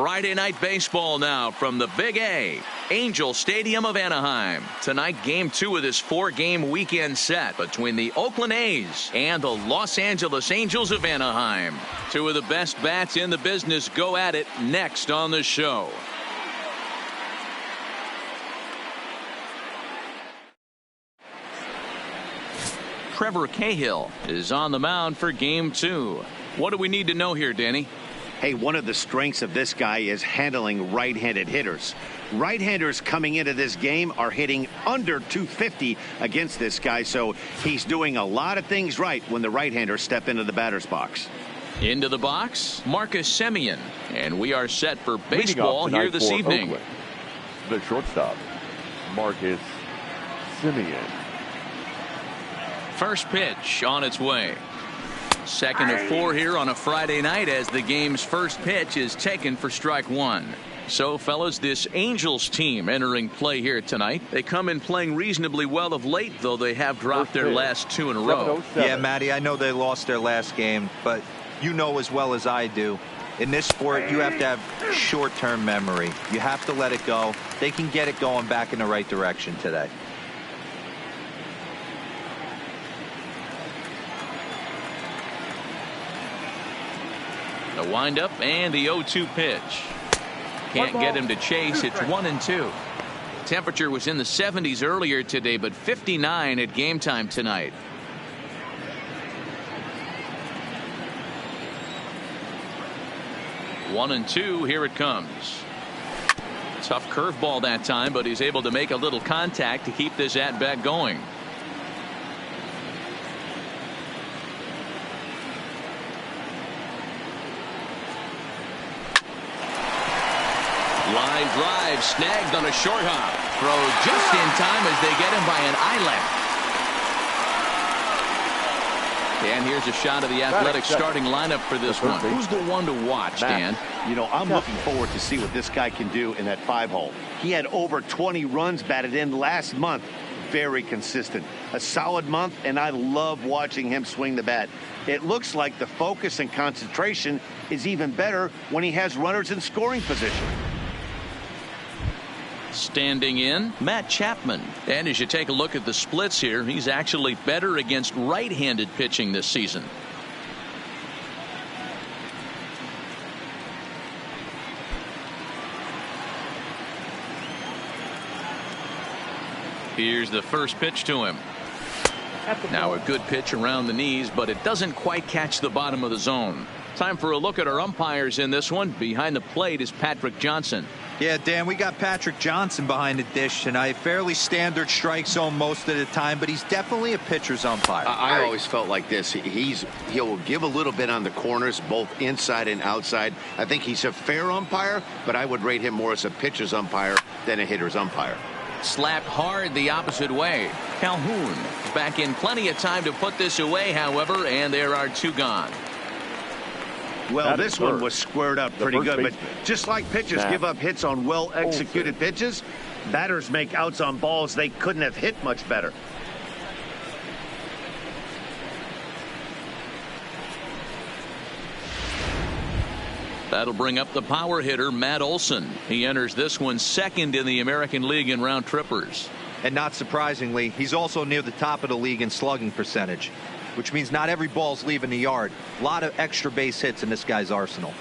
Friday night baseball now from the Big A, Angel Stadium of Anaheim. Tonight, Game 2 of this 4-game weekend set between the Oakland A's and the Los Angeles Angels of Anaheim. Two of the best bats in the business go at it next on the show. Trevor Cahill is on the mound for Game 2. What do we need to know here, Danny? Hey, one of the strengths of this guy is handling right-handed hitters. Right-handers coming into this game are hitting under 250 against this guy, so he's doing a lot of things right when the right-handers step into the batter's box. Into the box, Marcus Semien, and we are set for baseball here this evening. Oakland, the shortstop, Marcus Semien. First pitch on its way. Second of 4 here on a Friday night as the game's first pitch is taken for strike 1. So, fellas, this Angels team entering play here tonight. They come in playing reasonably well of late, though they have dropped their last 2 in a row. Yeah, Matty, I know they lost their last game, but you know as well as I do, in this sport, you have to have short-term memory. You have to let it go. They can get it going back in the right direction today. The windup and the 0-2 pitch. Can't get him to chase. It's 1-2. Temperature was in the 70s earlier today, but 59 at game time tonight. One and two. Here it comes. Tough curveball that time, but he's able to make a little contact to keep this at bat going. Line drive snagged on a short hop. Throw just in time as they get him by an eyelash. And here's a shot of the Athletics starting lineup for this one. Who's the one to watch, Dan? You know, I'm looking forward to see what this guy can do in that 5-hole. He had over 20 runs batted in last month. Very consistent. A solid month, and I love watching him swing the bat. It looks like the focus and concentration is even better when he has runners in scoring position. Standing in, Matt Chapman. And as you take a look at the splits here, he's actually better against right-handed pitching this season. Here's the first pitch to him. Now a good pitch around the knees, but it doesn't quite catch the bottom of the zone. Time for a look at our umpires in this one. Behind the plate is Patrick Johnson. Yeah, Dan, we got Patrick Johnson behind the dish tonight. Fairly standard strike zone most of the time, but he's definitely a pitcher's umpire. I always felt like this. He'll give a little bit on the corners, both inside and outside. I think he's a fair umpire, but I would rate him more as a pitcher's umpire than a hitter's umpire. Slapped hard the opposite way. Calhoun back in plenty of time to put this away, however, and there are 2 gone. Well, this one was squared up pretty good, but just like pitchers give up hits on well-executed pitches, batters make outs on balls they couldn't have hit much better. That'll bring up the power hitter, Matt Olson. He enters this one second in the American League in round trippers. And not surprisingly, he's also near the top of the league in slugging percentage, which means not every ball's leaving the yard. A lot of extra base hits in this guy's arsenal.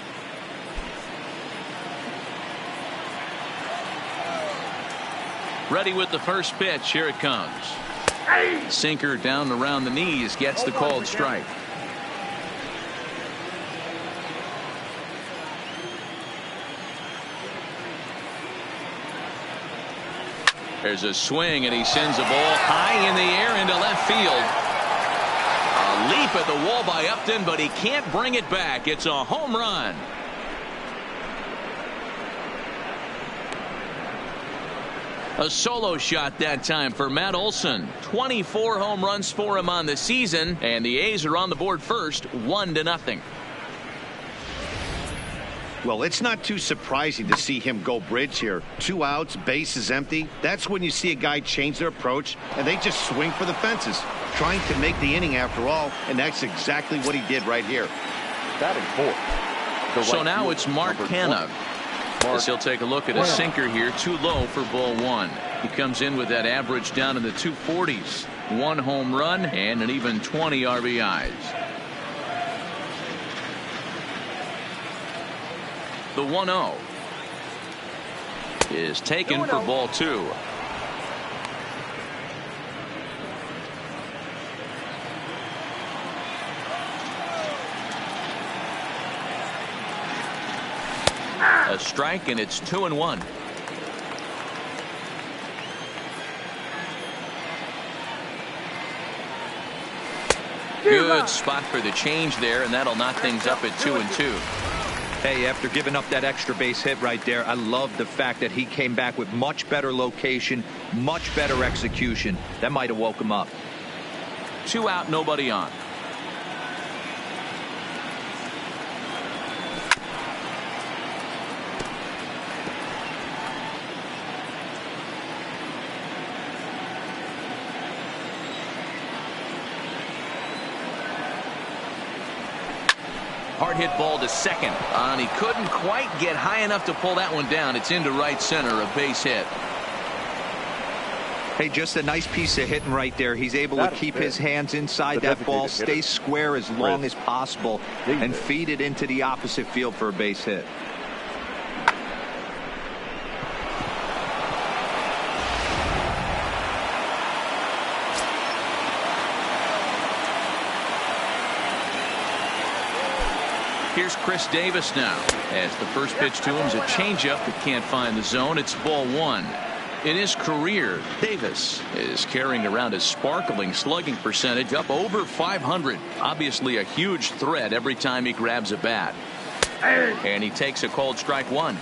Ready with the first pitch. Here it comes. Sinker down around the knees, gets the called strike. There's a swing, and he sends a ball high in the air into left field. A leap at the wall by Upton, but he can't bring it back. It's a home run. A solo shot that time for Matt Olson. 24 home runs for him on the season, and the A's are on the board first, 1-0. Well, it's not too surprising to see him go bridge here. 2 outs, bases empty. That's when you see a guy change their approach, and they just swing for the fences, trying to make the inning after all, and that's exactly what he did right here. Batting fourth. So now it's Mark Canha. As he'll take a look at a sinker here, too low for ball one. He comes in with that average down in the 240s. 1 home run and an even 20 RBIs. The 1-0 is taken for ball two. A strike, and it's 2-1. Good spot for the change there, and that'll knock things up at 2-2. Hey, after giving up that extra base hit right there, I love the fact that he came back with much better location, much better execution. That might have woke him up. 2 out, nobody on. Hard hit ball to second, and he couldn't quite get high enough to pull that one down. It's into right center, a base hit. Hey, just a nice piece of hitting right there. He's able to keep his hands inside that ball, stay square as long as possible, and feed it into the opposite field for a base hit. Here's Chris Davis now, as the first pitch to him is a changeup that can't find the zone. It's ball one. In his career, Davis is carrying around a sparkling slugging percentage up over 500. Obviously a huge threat every time he grabs a bat. And he takes a called strike one.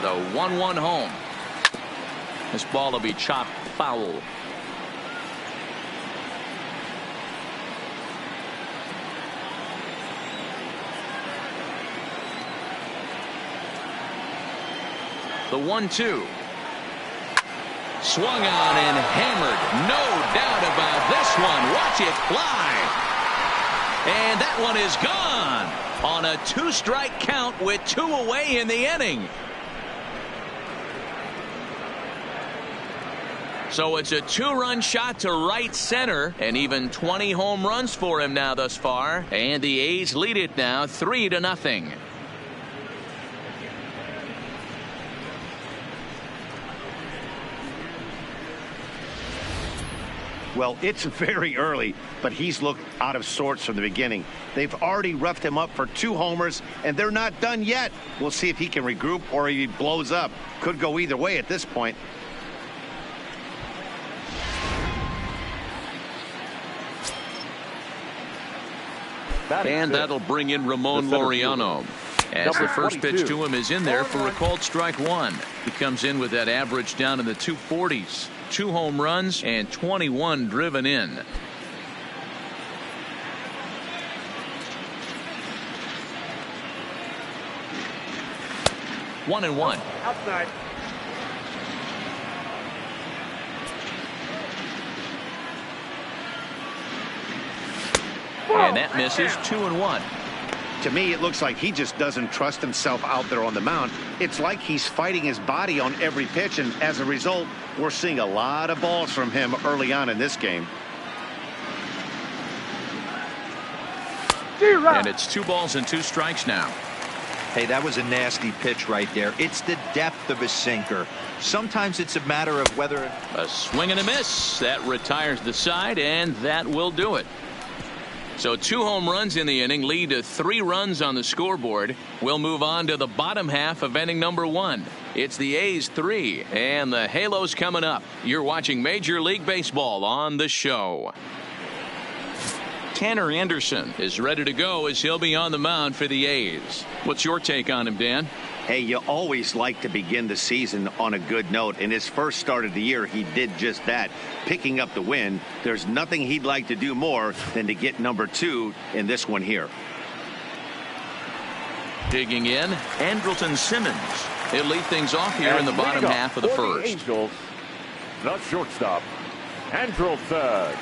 The 1-1 home. This ball will be chopped foul. The 1-2. Swung on and hammered. No doubt about this one. Watch it fly. And that one is gone on a 2-strike count with 2 away in the inning. So it's a 2-run shot to right center, and even 20 home runs for him now thus far. And the A's lead it now 3-0. Well, it's very early, but he's looked out of sorts from the beginning. They've already roughed him up for 2 homers, and they're not done yet. We'll see if he can regroup or if he blows up. Could go either way at this point. And that'll bring in Ramon Laureano, as the first pitch to him is in there for a called strike one. He comes in with that average down in the 240s. 2 home runs and 21 driven in. One and one. Outside. And that misses. 2-1. To me, it looks like he just doesn't trust himself out there on the mound. It's like he's fighting his body on every pitch, and as a result, we're seeing a lot of balls from him early on in this game. And it's 2 balls and 2 strikes now. Hey, that was a nasty pitch right there. It's the depth of a sinker. Sometimes it's a matter of whether a swing and a miss that retires the side, and that will do it. So 2 home runs in the inning lead to 3 runs on the scoreboard. We'll move on to the bottom half of inning number 1. It's the A's 3 and the Halos coming up. You're watching Major League Baseball on the show. Tanner Anderson is ready to go as he'll be on the mound for the A's. What's your take on him, Dan? Hey, you always like to begin the season on a good note. In his first start of the year, he did just that, picking up the win. There's nothing he'd like to do more than to get number 2 in this one here. Digging in, Andrelton Simmons. He'll lead things off here in the bottom half of the first. Angels, the shortstop, Andrelton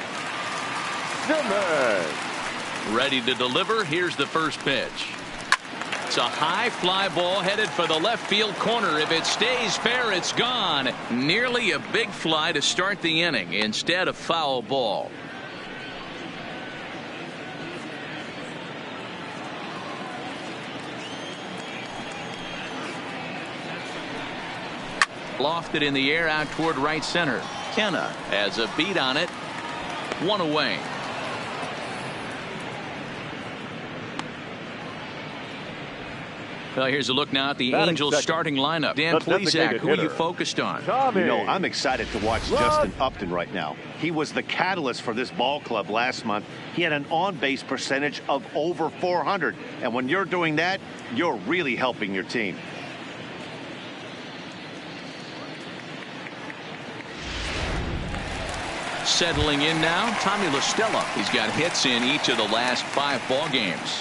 Simmons. Ready to deliver. Here's the first pitch. It's a high fly ball headed for the left field corner. If it stays fair, it's gone. Nearly a big fly to start the inning. Instead, a foul ball. Lofted in the air out toward right center. Kenna has a beat on it. One away. Well, here's a look now at the Angels starting lineup. Dan Plesac, who are you focused on? You know, I'm excited to watch Justin Upton right now. He was the catalyst for this ball club last month. He had an on-base percentage of over 400. And when you're doing that, you're really helping your team. Settling in now, Tommy La Stella. He's got hits in each of the last 5 ball games.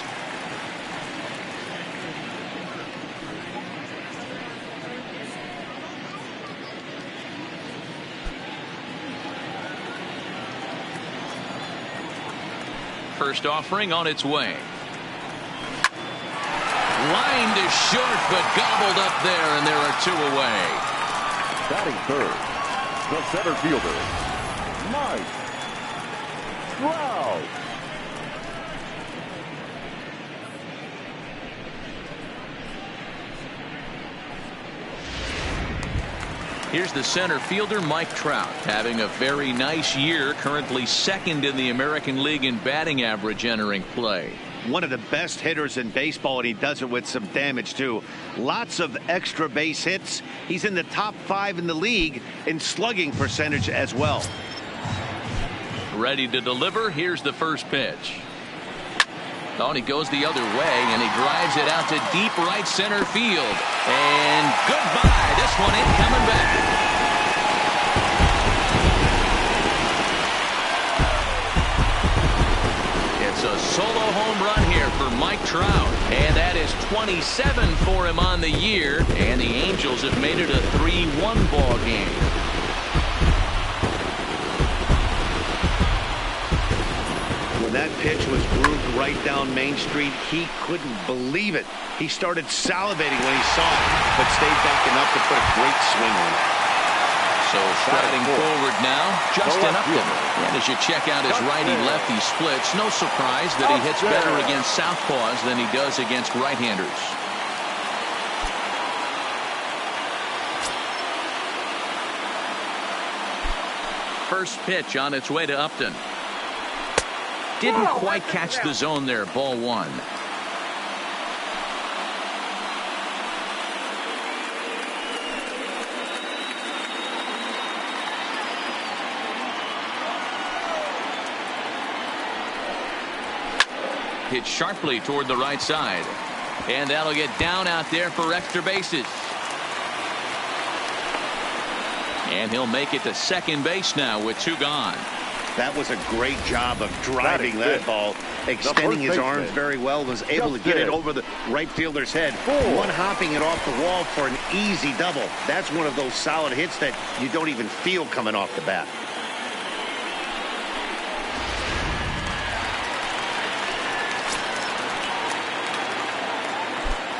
First offering on its way. Lined is short, but gobbled up there, and there are 2 away. Batting third, the center fielder, Mike Trout. Here's the center fielder, Mike Trout, having a very nice year, currently second in the American League in batting average entering play. One of the best hitters in baseball, and he does it with some damage, too. Lots of extra base hits. He's in the top 5 in the league in slugging percentage as well. Ready to deliver. Here's the first pitch. Oh, he goes the other way, and he drives it out to deep right center field. And goodbye. This one ain't coming back. It's a solo home run here for Mike Trout. And that is 27 for him on the year. And the Angels have made it a 3-1 ball game. That pitch was grooved right down Main Street. He couldn't believe it. He started salivating when he saw it, but stayed back enough to put a great swing on it. So striding forward now, Justin Upton. And as you check out his righty-lefty splits, no surprise that he hits better against southpaws than he does against right-handers. First pitch on its way to Upton. Didn't quite catch the zone there. Ball 1. Hit sharply toward the right side. And that'll get down out there for extra bases. And he'll make it to second base now with 2 gone. That was a great job of driving that ball, extending his arms very well, was able to get it over the right fielder's head, one-hopping it off the wall for an easy double. That's one of those solid hits that you don't even feel coming off the bat.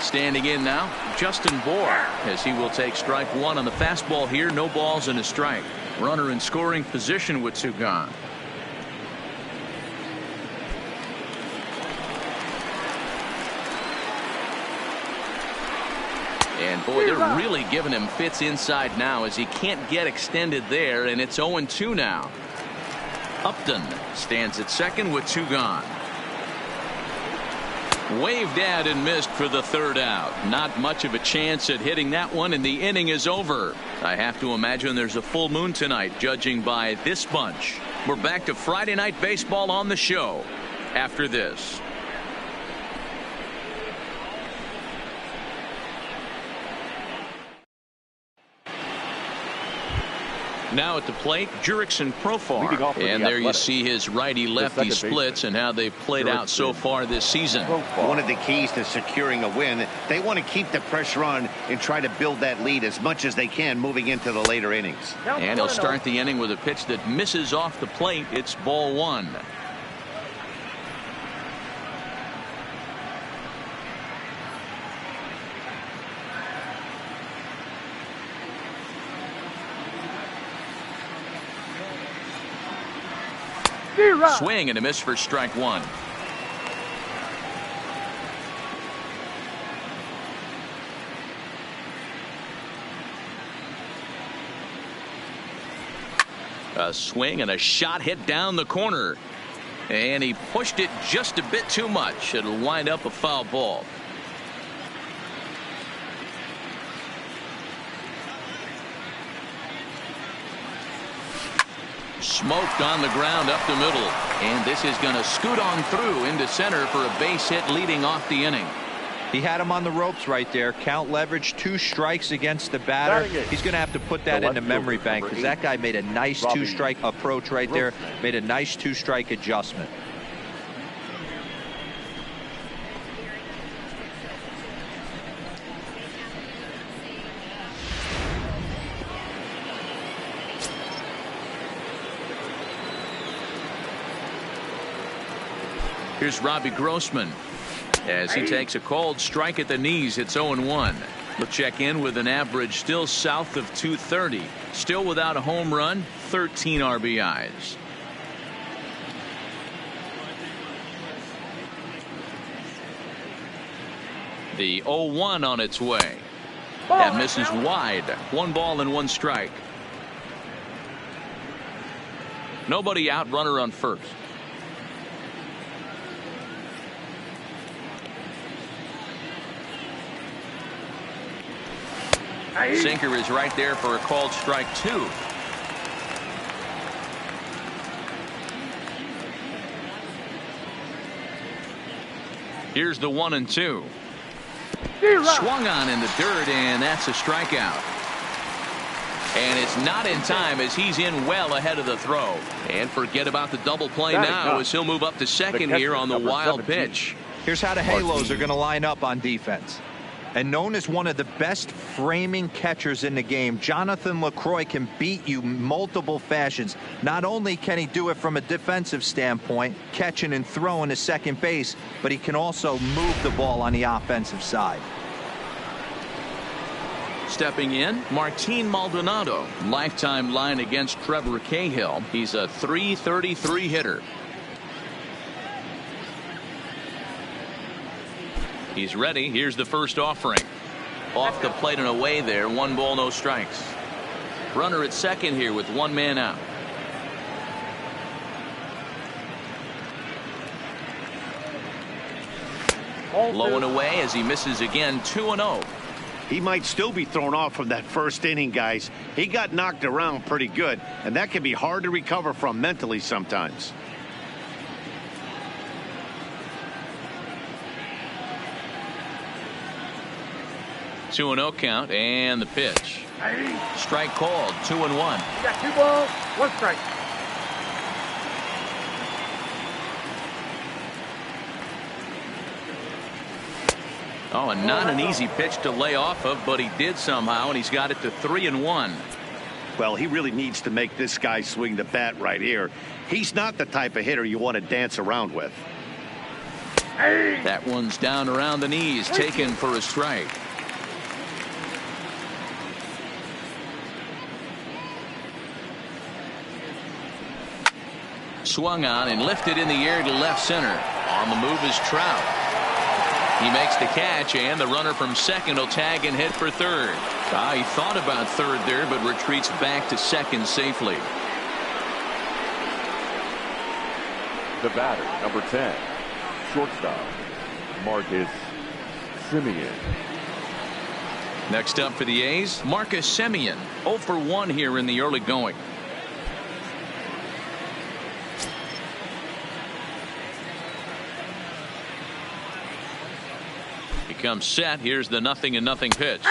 Standing in now, Justin Bohr, as he will take strike 1 on the fastball here. No balls and a strike. Runner in scoring position with 2 gone. And boy, they're really giving him fits inside now as he can't get extended there, and it's 0-2 now. Upton stands at second with 2 gone. Waved at and missed for the 3rd out. Not much of a chance at hitting that one, and the inning is over. I have to imagine there's a full moon tonight, judging by this bunch. We're back to Friday Night Baseball on the show after this. Now at the plate, Jurickson Leading off Profar. for And the there you Athletics, see his righty-lefty the second splits and how they've played out so far this season. One of the keys to securing a win, they want to keep the pressure on and try to build that lead as much as they can moving into the later innings. And he'll start the inning with a pitch that misses off the plate. It's ball one. Swing and a miss for strike one. A swing and a shot hit down the corner. And he pushed it just a bit too much. It'll wind up a foul ball. Smoked on the ground up the middle. And this is going to scoot on through into center for a base hit leading off the inning. He had him on the ropes right there. Count leverage, 2 strikes against the batter. He's going to have to put that in the memory bank because that guy made a nice 2-strike approach right there. Made a nice 2-strike adjustment. Here's Robbie Grossman as he takes a cold strike at the knees. It's 0-1. We'll check in with an average still south of 230. Still without a home run, 13 RBIs. The 0-1 on its way. That misses wide. 1 ball and 1 strike. Nobody out, runner on first. Sinker is right there for a called strike 2. Here's the 1-2. Swung on in the dirt, and that's a strikeout. And it's not in time as he's in well ahead of the throw. And forget about the double play now as he'll move up to second here on the wild pitch. Here's how the Halos are going to line up on defense. And known as one of the best framing catchers in the game, Jonathan LaCroix can beat you multiple fashions. Not only can he do it from a defensive standpoint, catching and throwing to second base, but he can also move the ball on the offensive side. Stepping in, Martin Maldonado. Lifetime line against Trevor Cahill. He's a .333 hitter. He's ready. Here's the first offering. Off the plate and away there. 1 ball, no strikes. Runner at second here with 1 man out. Low and away as he misses again. 2-0. He might still be thrown off from that first inning, guys. He got knocked around pretty good, and that can be hard to recover from mentally sometimes. 2-0 count, and the pitch. Strike called. 2-1. You got 2 balls, 1 strike. Oh, and not an easy pitch to lay off of, but he did somehow, and he's got it to 3-1. Well, he really needs to make this guy swing the bat right here. He's not the type of hitter you want to dance around with. That one's down around the knees, taken for a strike. Swung on and lifted in the air to left center. On the move is Trout. He makes the catch, and the runner from second will tag and hit for third. He thought about third there, but retreats back to second safely. The batter, number 10, shortstop, Marcus Semien. Next up for the A's, Marcus Semien. 0 for 1 here in the early going. Comes set. Here's the 0-0 pitch,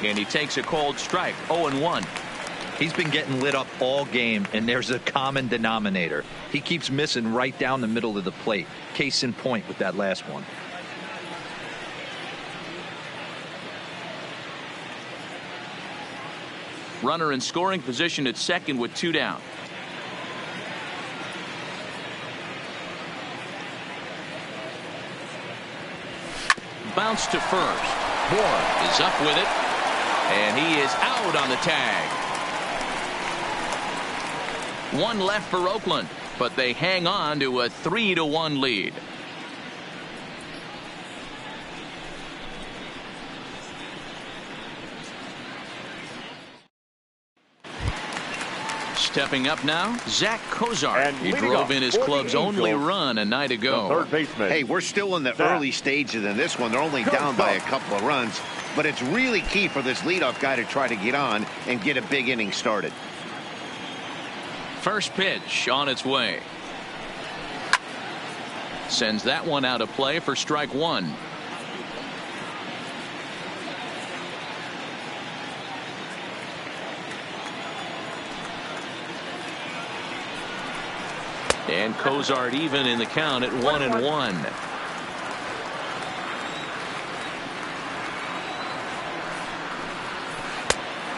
and he takes a cold strike. 0-1. He's been getting lit up all game, and there's a common denominator. He keeps missing right down the middle of the plate. Case in point with that last one. Runner in scoring position at second with 2 down. Bounce to first. Moore is up with it, and he is out on the tag. 1 left for Oakland, but they hang on to a 3-1 lead. Stepping up now, Zach Cozart. He drove in his club's only run a night ago. Third baseman. Hey, we're still in the early stages in this one. They're only down by a couple of runs, but it's really key for this leadoff guy to try to get on and get a big inning started. First pitch on its way. Sends that one out of play for strike 1. And Cozart even in the count at 1-1.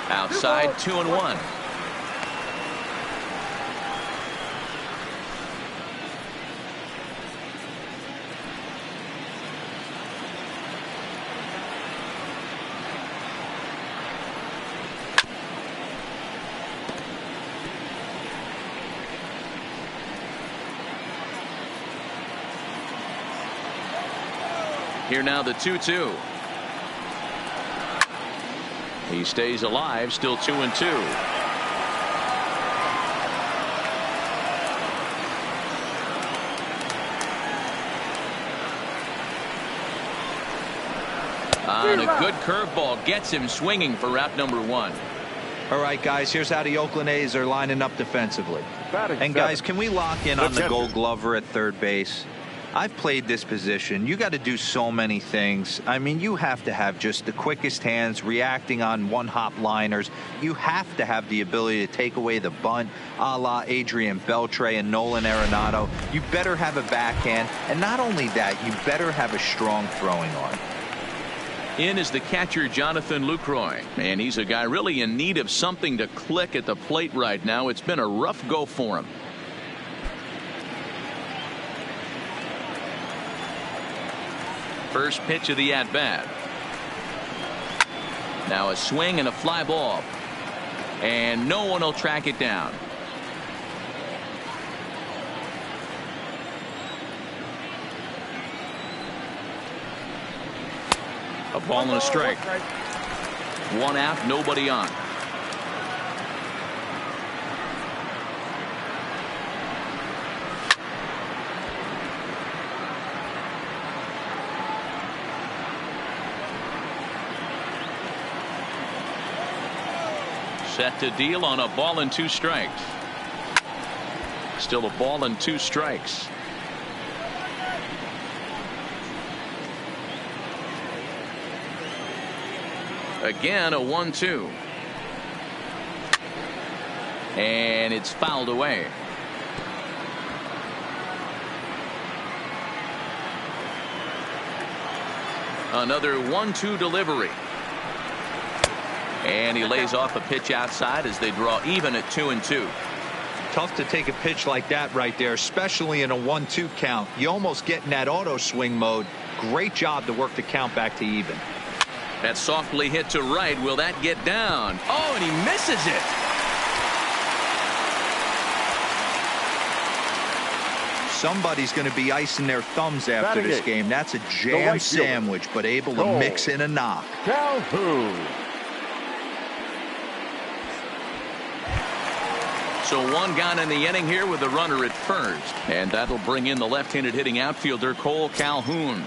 Outside 2-1. Here now the 2-2. He stays alive, still 2-2. On a good curveball gets him swinging for route number 1. All right, guys, here's how the Oakland A's are lining up defensively. And guys, can we lock in on the Gold Glover at third base? I've played this position. You got to do so many things. I mean, you have to have just the quickest hands, reacting on one-hop liners. You have to have the ability to take away the bunt, a la Adrian Beltre and Nolan Arenado. You better have a backhand, and not only that, you better have a strong throwing arm. In is the catcher, Jonathan Lucroy, and he's a guy really in need of something to click at the plate right now. It's been a rough go for him. First pitch of the at-bat. Now a swing and a fly ball. And no one will track it down. A ball and a strike. 1 out, nobody on. Set to deal on a ball and 2 strikes. Still a ball and 2 strikes. Again, a 1-2. And it's fouled away. Another 1-2 delivery. And he lays off a pitch outside as they draw even at 2-2. Tough to take a pitch like that right there, especially in a 1-2 count. You almost get in that auto swing mode. Great job to work the count back to even. That softly hit to right. Will that get down? Oh, and he misses it. Somebody's going to be icing their thumbs after this game. That's a jam sandwich, but able to mix in a knock. Calhoun. So 1 gone in the inning here with the runner at first. And that'll bring in the left-handed hitting outfielder Cole Calhoun.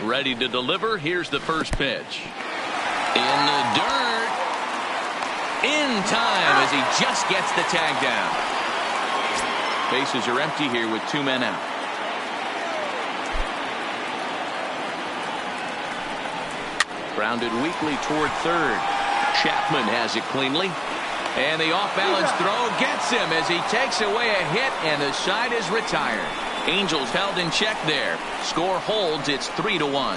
Ready to deliver. Here's the first pitch. In the dirt. In time as he just gets the tag down. Bases are empty here with 2 men out. Grounded weakly toward third. Chapman has it cleanly. And the off-balance throw gets him as he takes away a hit, and the side is retired. Angels held in check there. Score holds. It's 3-1.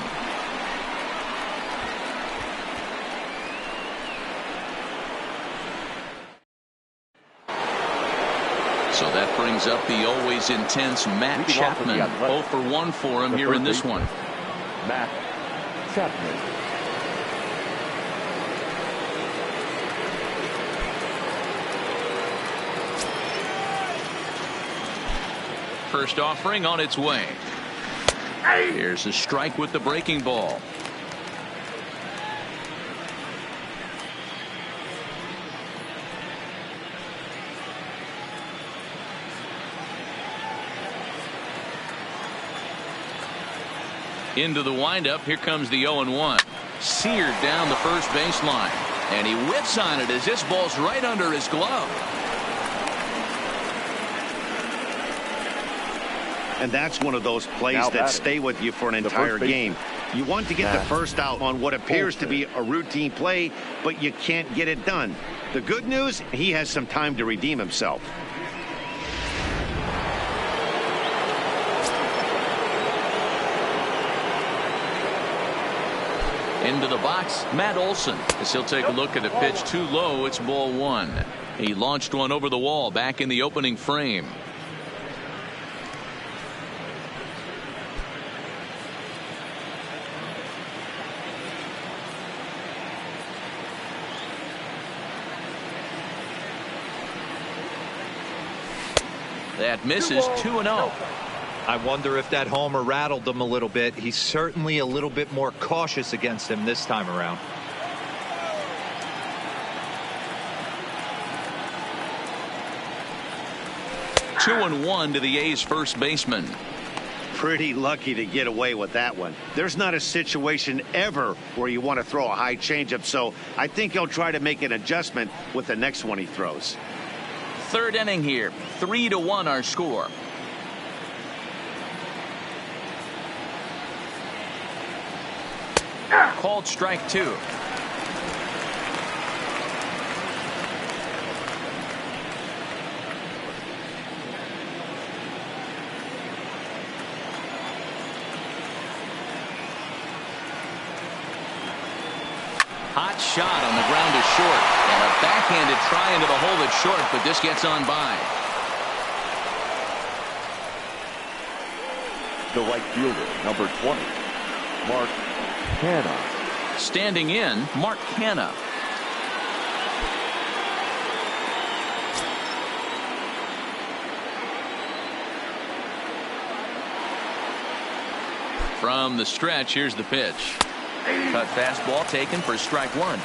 So that brings up the always intense Matt Chapman. 0 for 1 for him here in this one. Matt Chapman. First offering on its way. Here's a strike with the breaking ball. Into the windup. Here comes the 0-1. Seared down the first baseline. And he whips on it as this ball's right under his glove. And that's one of those plays that stay with you for an entire game. You want to get the first out on what appears to be a routine play, but you can't get it done. The good news, he has some time to redeem himself. Into the box, Matt Olson, as he'll take a look at a pitch too low. It's ball 1. He launched one over the wall back in the opening frame. That misses. 2-0. I wonder if that homer rattled him a little bit. He's certainly a little bit more cautious against him this time around. Two and 1 to the A's first baseman. Pretty lucky to get away with that one. There's not a situation ever where you want to throw a high changeup, so I think he'll try to make an adjustment with the next one he throws. Third inning here. 3-1 our score. Called strike 2. Hot shot on the ground is short. And a backhanded try into the hole that's short, but this gets on by. The right fielder, number 20, Mark Hanna. Standing in, Mark Hanna. From the stretch, here's the pitch. Cut fastball taken for strike 1.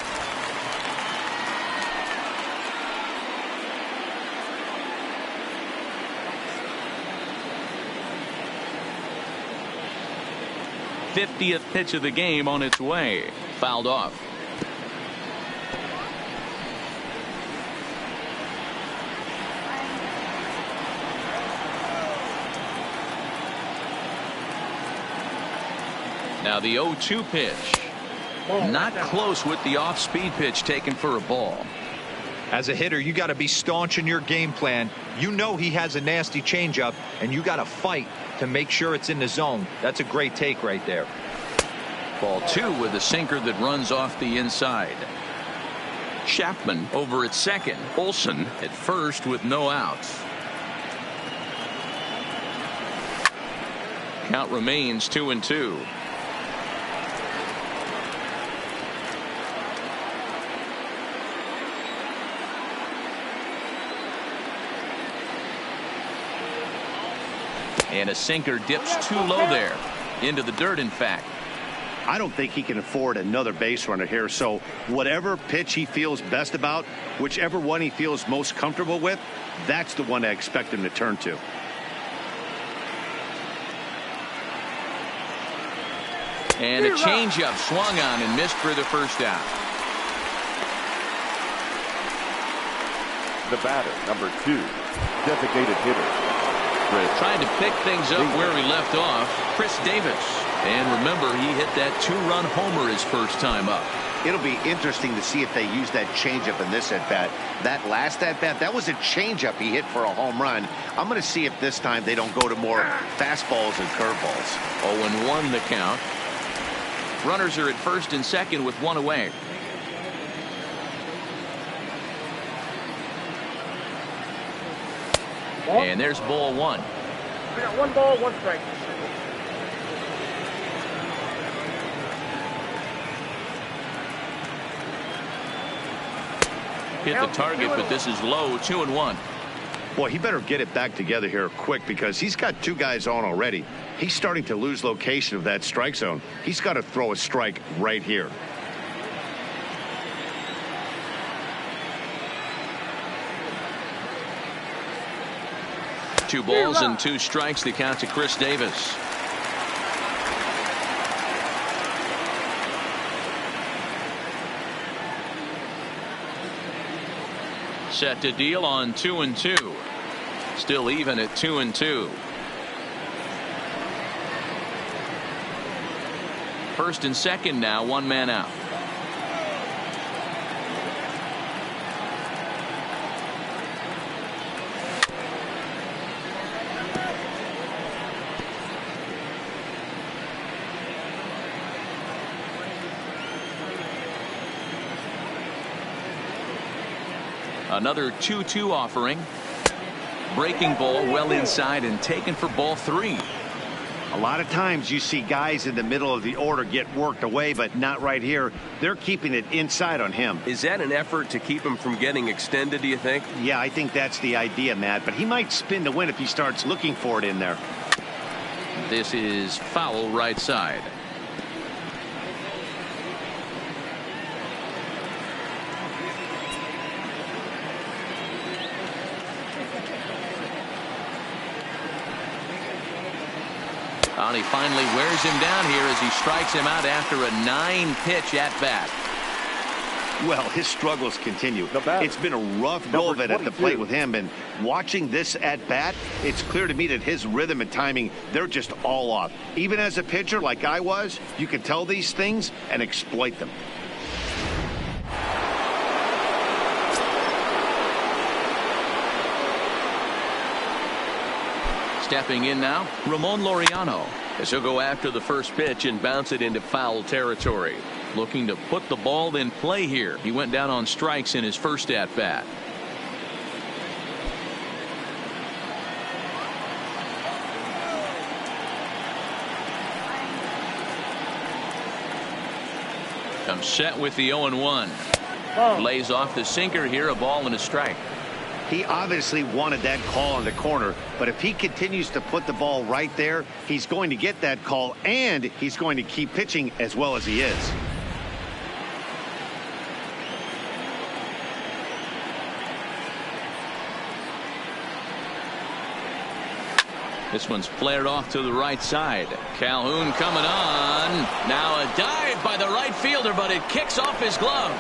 '50th pitch of the game on its way. Fouled off. Now the 0-2 pitch. Not close with the off-speed pitch taken for a ball. As a hitter, you got to be staunch in your game plan. You know he has a nasty changeup, and you got to fight to make sure it's in the zone. That's a great take right there. Ball 2 with a sinker that runs off the inside. Chapman over at second. Olson at first with no outs. Count remains 2-2. And a sinker dips too low there. Into the dirt, in fact. I don't think he can afford another base runner here, so whatever pitch he feels best about, whichever one he feels most comfortable with, that's the one I expect him to turn to. And a changeup swung on and missed for the first out. The batter, number 2, designated hitter, trying to pick things up where he left off, Chris Davis. And remember, he hit that 2-run homer his first time up. It'll be interesting to see if they use that changeup in this at-bat. That last at-bat, that was a changeup he hit for a home run. I'm going to see if this time they don't go to more fastballs and curveballs. 0-1 the count. Runners are at first and second with one away. And there's ball one. We got 1 ball, 1 strike. Hit the target, but this is low. 2-1. Boy, he better get it back together here quick because he's got 2 guys on already. He's starting to lose location of that strike zone. He's got to throw a strike right here. 2 balls and 2 strikes. The count to Chris Davis. Set to deal on 2-2. Still even at 2-2. First and second now, 1 man out. Another 2-2 offering. Breaking ball well inside and taken for ball 3. A lot of times you see guys in the middle of the order get worked away, but not right here. They're keeping it inside on him. Is that an effort to keep him from getting extended, do you think? Yeah, I think that's the idea, Matt, but he might spin to win if he starts looking for it in there. This is foul right side. And he finally wears him down here as he strikes him out after a 9-pitch at bat. Well, his struggles continue. It's been a rough go of it at the plate with him, and watching this at bat, it's clear to me that his rhythm and timing, they're just all off. Even as a pitcher like I was, you can tell these things and exploit them. Stepping in now, Ramon Laureano, as he'll go after the first pitch and bounce it into foul territory. Looking to put the ball in play here. He went down on strikes in his first at bat. Comes set with the 0-1. Lays off the sinker here, a ball and a strike. He obviously wanted that call in the corner, but if he continues to put the ball right there, he's going to get that call, and he's going to keep pitching as well as he is. This one's flared off to the right side. Calhoun coming on. Now a dive by the right fielder, but it kicks off his glove.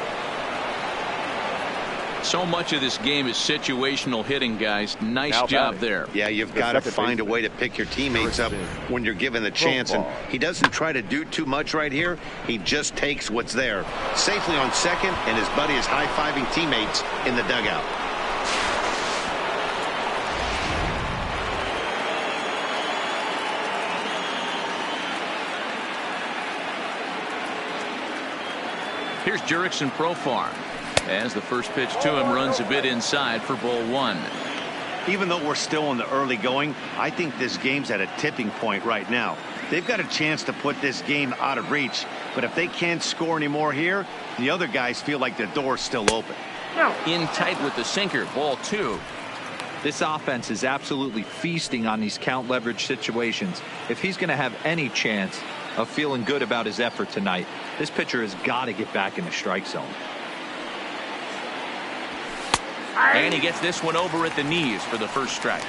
So much of this game is situational hitting, guys. Nice job there. Yeah, you've got to find a way to pick your teammates up when you're given the chance. And he doesn't try to do too much right here. He just takes what's there. Safely on second, and his buddy is high-fiving teammates in the dugout. Here's Jurickson Profar. As the first pitch to him runs a bit inside for ball 1. Even though we're still in the early going, I think this game's at a tipping point right now. They've got a chance to put this game out of reach, but if they can't score anymore here, the other guys feel like the door's still open. In tight with the sinker, ball 2. This offense is absolutely feasting on these count leverage situations. If he's going to have any chance of feeling good about his effort tonight, this pitcher has got to get back in the strike zone. And he gets this one over at the knees for the first strike.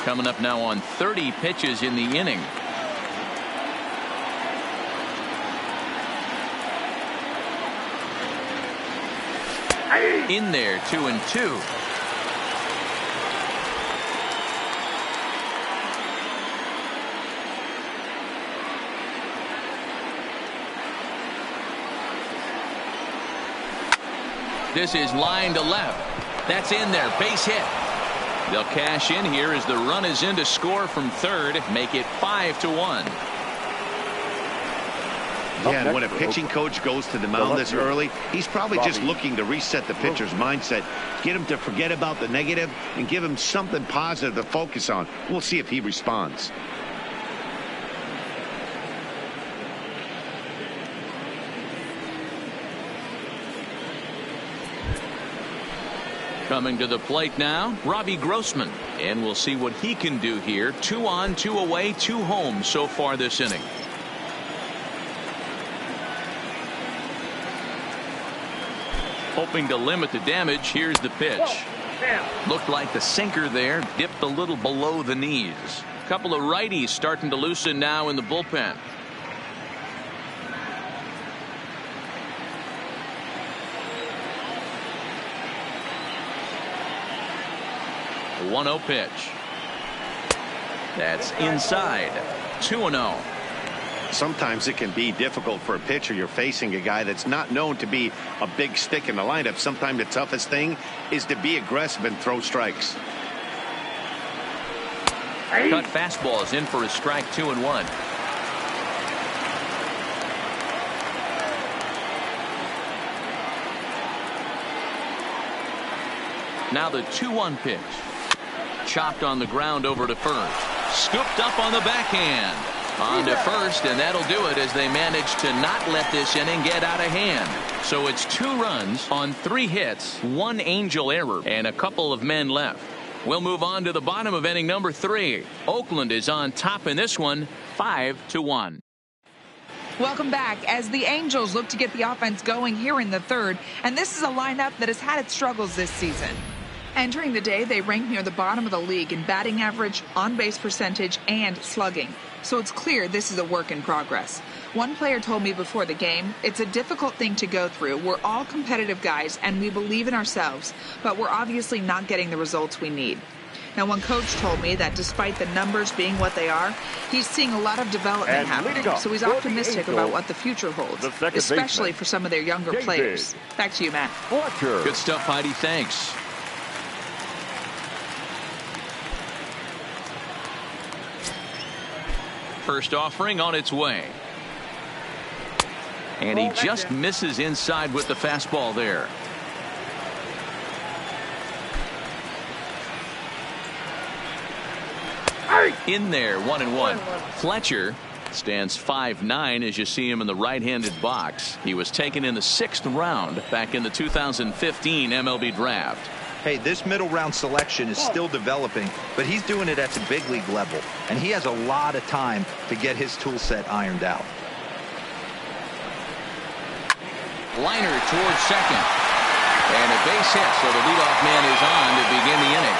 Coming up now on 30 pitches in the inning. In there, 2-2. This is line to left. That's in there. Base hit. They'll cash in here as the run is in to score from third. Make it 5-1. Yeah, and when a pitching coach goes to the mound this early, he's probably just looking to reset the pitcher's mindset, get him to forget about the negative, and give him something positive to focus on. We'll see if he responds. Coming to the plate now, Robbie Grossman. And we'll see what he can do here. 2 on, 2 away, 2 home so far this inning. Hoping to limit the damage, here's the pitch. Looked like the sinker there dipped a little below the knees. A couple of righties starting to loosen now in the bullpen. The 1-0 pitch. That's inside. 2-0. Sometimes it can be difficult for a pitcher. You're facing a guy that's not known to be a big stick in the lineup. Sometimes the toughest thing is to be aggressive and throw strikes. Cut fastball is in for a strike. 2-1. Now the 2-1 pitch. Chopped on the ground over to first. Scooped up on the backhand. On to first, and that'll do it as they manage to not let this inning get out of hand. So it's 2 runs on 3 hits, 1 Angel error, and a couple of men left. We'll move on to the bottom of inning number 3. Oakland is on top in this one, 5-1. Welcome back as the Angels look to get the offense going here in the third, and this is a lineup that has had its struggles this season. Entering the day, they rank near the bottom of the league in batting average, on-base percentage, and slugging. So it's clear this is a work in progress. One player told me before the game, it's a difficult thing to go through. We're all competitive guys, and we believe in ourselves, but we're obviously not getting the results we need. Now, one coach told me that despite the numbers being what they are, he's seeing a lot of development happening. So he's optimistic about what the future holds, especially for some of their younger players. Back to you, Matt. Good stuff, Heidi. Thanks. First offering on its way. And he just misses inside with the fastball there. In there, 1-1. Fletcher stands 5'9" as you see him in the right-handed box. He was taken in the 6th round back in the 2015 MLB draft. Hey, this middle round selection is still developing, but he's doing it at the big league level, and he has a lot of time to get his tool set ironed out. Liner towards second. And a base hit, so the leadoff man is on to begin the inning.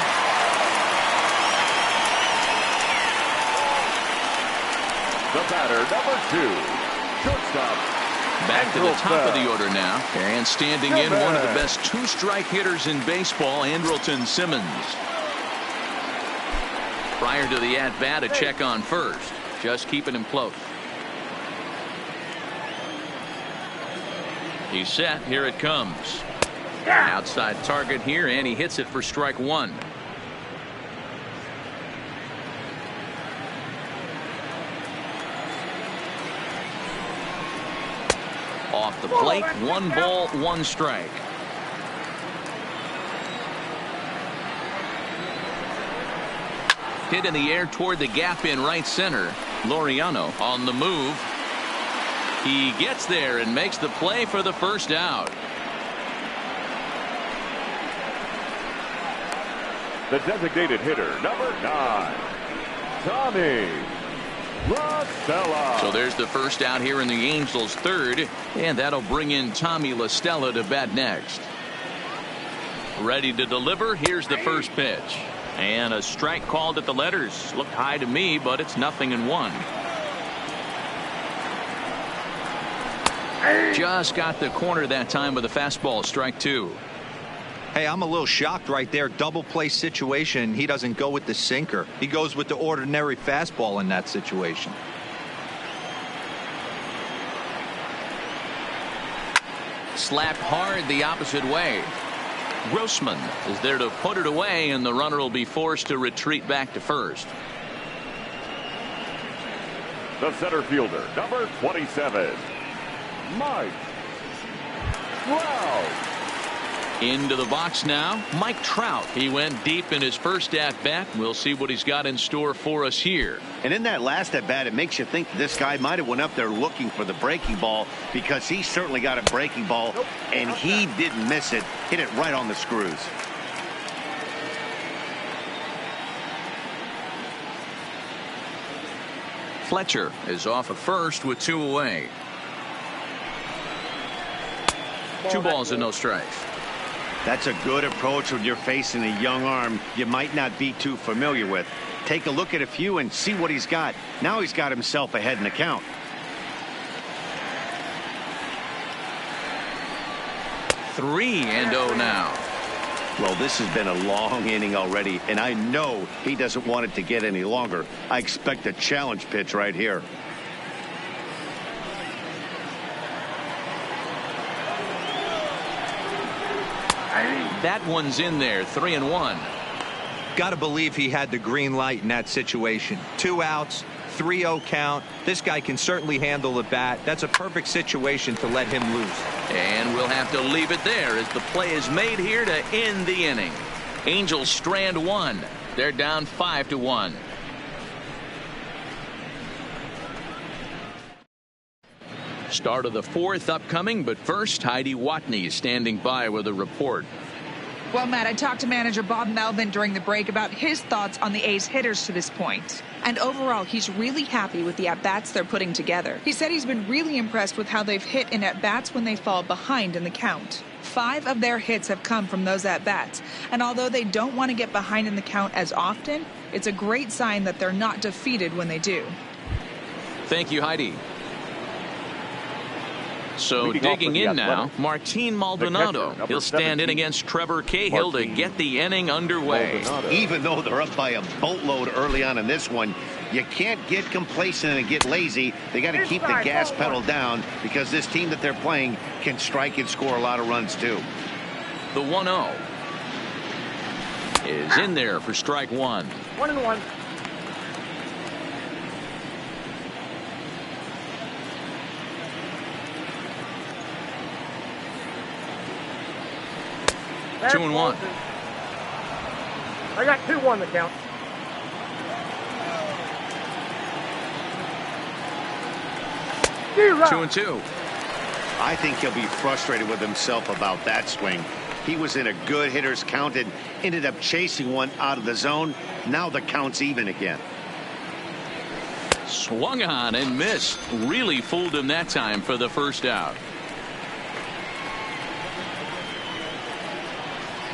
The batter, number 2, shortstop. Back to the top of the order now. And standing in, one of the best 2-strike hitters in baseball, Andrelton Simmons. Prior to the at-bat, a check on first. Just keeping him close. He's set. Here it comes. Outside target here, and he hits it for strike 1. Off the plate, 1 ball, 1 strike. Hit in the air toward the gap in right center. Laureano on the move. He gets there and makes the play for the first out. The designated hitter, number 9, Tommy LaStella. So there's the first out here in the Angels' third, and that'll bring in Tommy LaStella to bat next. Ready to deliver. Here's the first pitch. And a strike called at the letters. Looked high to me, but it's 0-1. Just got the corner that time with a fastball. Strike 2. Hey, I'm a little shocked right there. Double play situation. He doesn't go with the sinker. He goes with the ordinary fastball in that situation. Slapped hard the opposite way. Grossman is there to put it away, and the runner will be forced to retreat back to first. The center fielder, number 27, Mike Trout. Into the box now, Mike Trout. He went deep in his first at-bat. We'll see what he's got in store for us here. And in that last at-bat, it makes you think this guy might have went up there looking for the breaking ball, because he certainly got a breaking ball, and he didn't miss it. Hit it right on the screws. Fletcher is off at first with 2 away. 2 balls and no strikes. That's a good approach when you're facing a young arm you might not be too familiar with. Take a look at a few and see what he's got. Now he's got himself ahead in the count. 3-0 now. Well, this has been a long inning already, and I know he doesn't want it to get any longer. I expect a challenge pitch right here. That one's in there. 3-1. Got to believe he had the green light in that situation. 2 outs, 3-0 count. This guy can certainly handle the bat. That's a perfect situation to let him loose. And we'll have to leave it there as the play is made here to end the inning. Angels strand 1. They're down 5-1. Start of the 4th upcoming, but first, Heidi Watney is standing by with a report. Well, Matt, I talked to manager Bob Melvin during the break about his thoughts on the A's hitters to this point. And overall, he's really happy with the at-bats they're putting together. He said he's been really impressed with how they've hit in at-bats when they fall behind in the count. 5 of their hits have come from those at-bats. And although they don't want to get behind in the count as often, it's a great sign that they're not defeated when they do. Thank you, Heidi. So digging in now, Martin Maldonado. He'll stand in against Trevor Cahill to get the inning underway. Even though they're up by a boatload early on in this one, you can't get complacent and get lazy. They got to keep the gas pedal down, because this team that they're playing can strike and score a lot of runs too. The 1-0 is in there for strike 1. 1-1. That's 2-1. I got 2-1 the count. Two and 2. I think he'll be frustrated with himself about that swing. He was in a good hitter's count and ended up chasing one out of the zone. Now the count's even again. Swung on and missed. Really fooled him that time for the first out.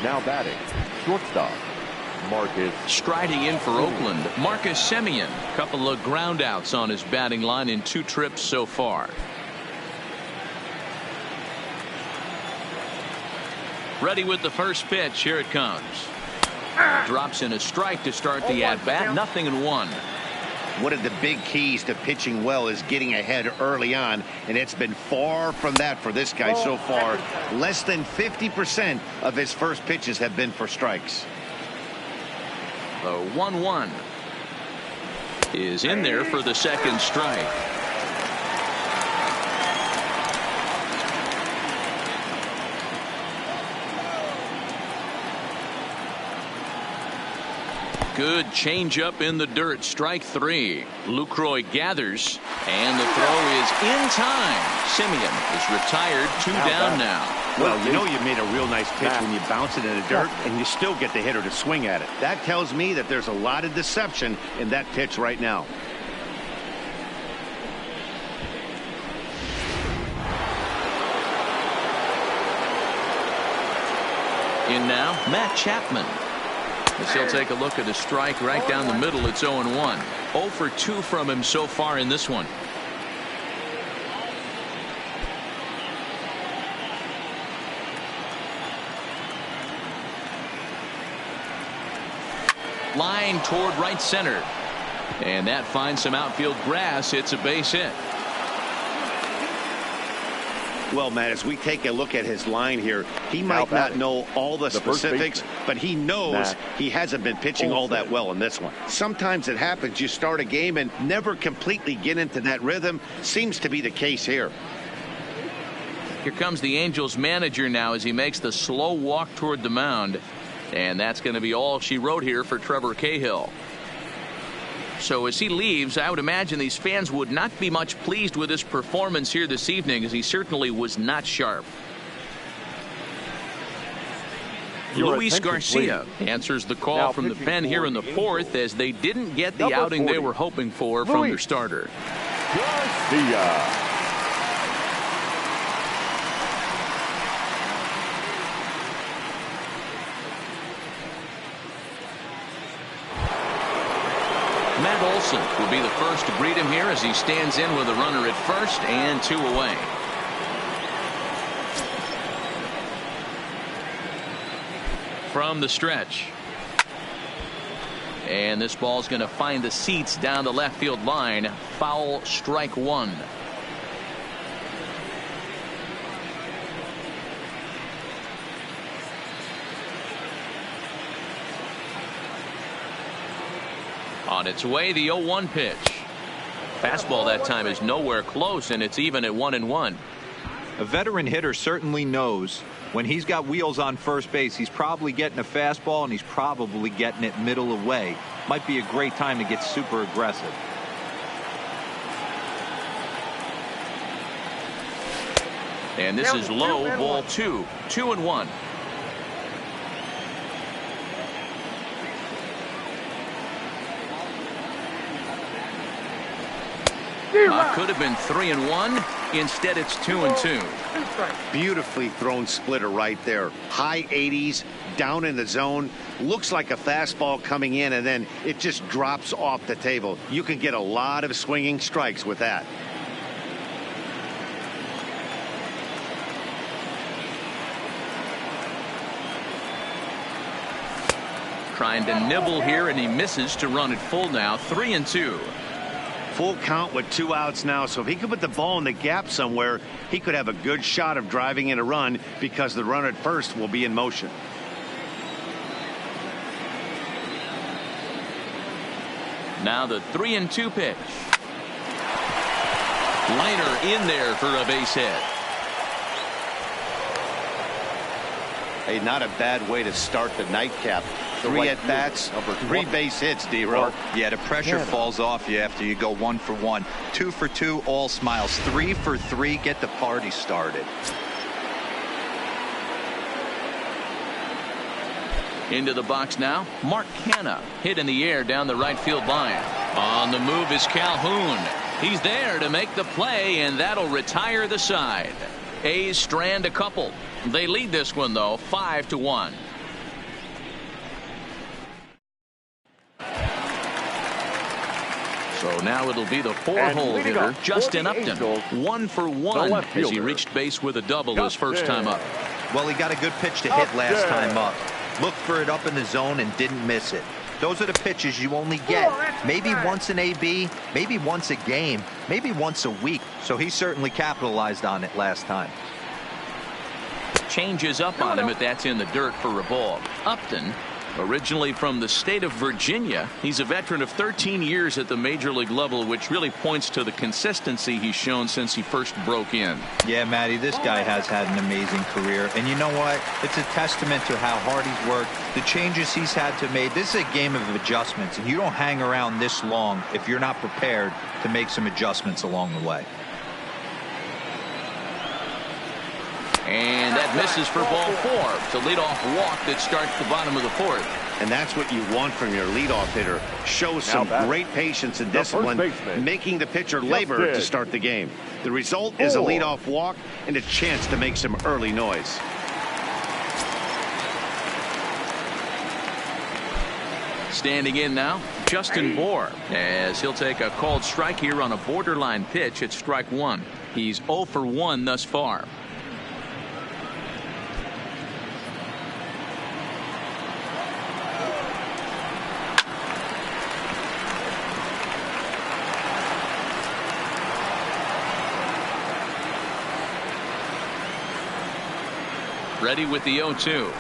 Now batting, shortstop, Marcus. Striding in for Oakland, Marcus Semien. Couple of ground outs on his batting line in 2 trips so far. Ready with the first pitch. Here it comes. Drops in a strike to start the at-bat. 0-1. One of the big keys to pitching well is getting ahead early on, and it's been far from that for this guy so far. Less than 50% of his first pitches have been for strikes. The 1-1 is in there for the second strike. Good changeup in the dirt. Strike 3. Lucroy gathers, and the throw is in time. Semien is retired. 2 down now. Well, you know you made a real nice pitch when you bounce it in the dirt and you still get the hitter to swing at it. That tells me that there's a lot of deception in that pitch right now. In now, Matt Chapman. As he'll take a look at a strike right down the middle. It's 0-1. 0 for 2 from him so far in this one. Line toward right center. And that finds some outfield grass. It's a base hit. Well, Matt, as we take a look at his line here, he might not know all the specifics, but he knows he hasn't been pitching all that well in this one. Sometimes it happens. You start a game and never completely get into that rhythm. Seems to be the case here. Here comes the Angels manager now as he makes the slow walk toward the mound. And that's going to be all she wrote here for Trevor Cahill. So as he leaves, I would imagine these fans would not be much pleased with his performance here this evening, as he certainly was not sharp. Luis Garcia answers the call from the pen here in the fourth, as they didn't get the outing they were hoping for from their starter. Garcia. Matt Olson will be the first to greet him here as he stands in with a runner at first and 2 away. From the stretch. And this ball's going to find the seats down the left field line. Foul, strike 1. On its way, the 0-1 pitch. Fastball that time is nowhere close, and it's even at 1-1. A veteran hitter certainly knows when he's got wheels on first base, he's probably getting a fastball, and he's probably getting it middle away. Might be a great time to get super aggressive. And this is low, ball 2. 2-1. Could have been 3-1. Instead, it's 2-2. Beautifully thrown splitter right there. High 80s, down in the zone. Looks like a fastball coming in, and then it just drops off the table. You can get a lot of swinging strikes with that. Trying to nibble here, and he misses to run it full now. 3-2. Full count with 2 outs now, so if he could put the ball in the gap somewhere, he could have a good shot of driving in a run because the runner at first will be in motion. Now the 3-2 pitch. Liner in there for a base hit. Hey, not a bad way to start the nightcap. 3 at-bats, 3 base hits, D-Roll. Yeah, the pressure falls off you after you go 1 for 1. 2 for 2, all smiles. 3 for 3, get the party started. Into the box now, Mark Canha, hit in the air down the right field line. On the move is Calhoun. He's there to make the play, and that'll retire the side. A's strand a couple. They lead this one, though, 5-1. So now it'll be the 4-hole hitter, Justin Upton. 1 for 1 as he reached base with a double his first time up. Well, he got a good pitch to hit last time up. Looked for it up in the zone and didn't miss it. Those are the pitches you only get maybe once in AB, maybe once a game, maybe once a week. So he certainly capitalized on it last time. Changes up on him, but that's in the dirt for a ball. Upton, originally from the state of Virginia, he's a veteran of 13 years at the major league level, which really points to the consistency he's shown since he first broke in. Yeah, Matty, this guy has had an amazing career, and you know what? It's a testament to how hard he's worked, the changes he's had to make. This is a game of adjustments, and you don't hang around this long if you're not prepared to make some adjustments along the way. And that misses for ball 4. It's a leadoff walk that starts the bottom of the 4th. And that's what you want from your leadoff hitter. Show some great patience and discipline, making the pitcher labor to start the game. The result is a leadoff walk and a chance to make some early noise. Standing in now, Justin Bour, as he'll take a called strike here on a borderline pitch at strike 1. He's 0 for 1 thus far. Ready with the 0-2.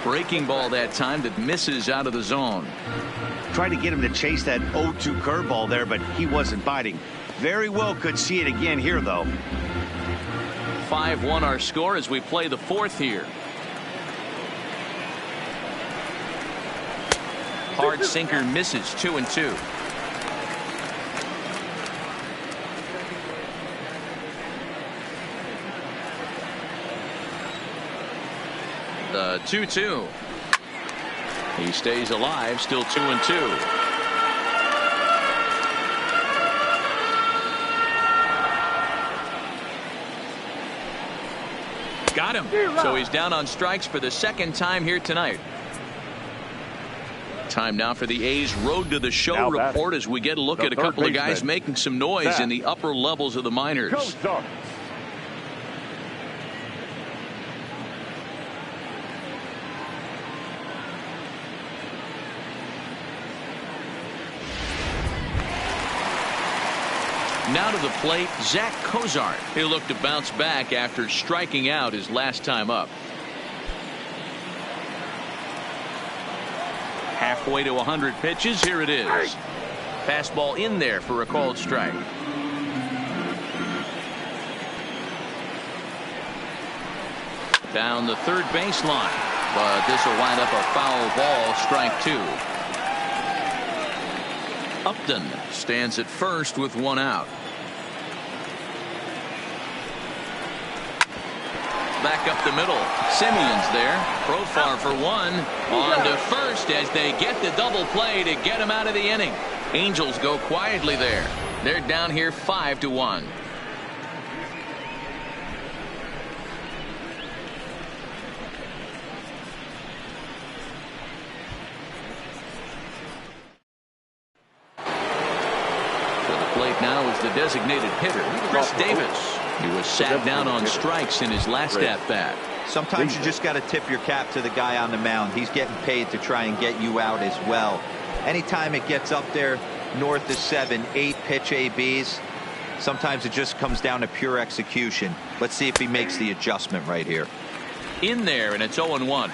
Breaking ball that time that misses out of the zone. Tried to get him to chase that 0-2 curveball there, but he wasn't biting. Very well could see it again here, though. 5-1 our score as we play the fourth here. Hard sinker misses. 2-2. The 2-2. He stays alive, still 2-2. Got him. So he's down on strikes for the second time here tonight. Time now for the A's Road to the Show report as we get a look at a couple of guys making some noise in the upper levels of the minors. Now to the plate, Zach Cozart. He'll look to bounce back after striking out his last time up. Halfway to 100 pitches. Here it is. Fastball in there for a called strike. Down the third baseline, but this will wind up a foul ball. Strike 2. Upton stands at first with one out. Back up the middle. Simeon's there. Profar for one. On to first as they get the double play to get him out of the inning. Angels go quietly there. They're down here 5-1. Now is the designated hitter, Chris Davis. He was sat down on strikes in his last at-bat. Sometimes you just got to tip your cap to the guy on the mound. He's getting paid to try and get you out as well. Anytime it gets up there north of 7, 8 pitch ABs, sometimes it just comes down to pure execution. Let's see if he makes the adjustment right here. In there, and it's 0-1.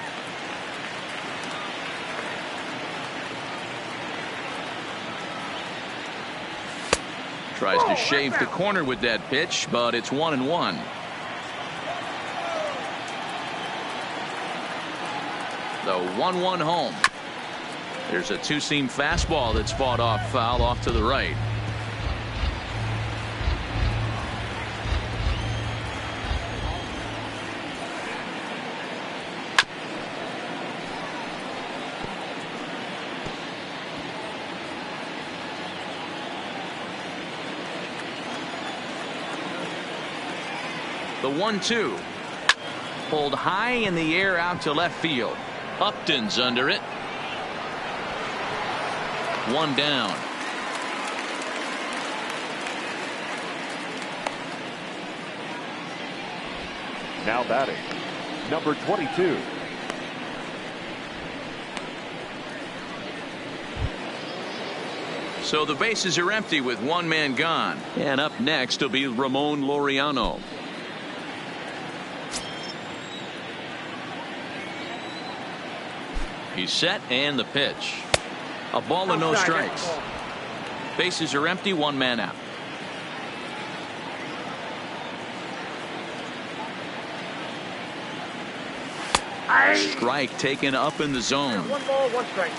Tries to shave the corner with that pitch, but it's 1-1. The 1-1 home. There's a two-seam fastball that's fought off foul off to the right. The 1-2. Pulled high in the air out to left field. Upton's under it. One down. Now batting, number 22. So the bases are empty with one man gone. And up next will be Ramon Laureano. He's set, and the pitch. A ball and no strikes. Bases are empty, one man out. Strike taken up in the zone. 1 ball, 1 strike.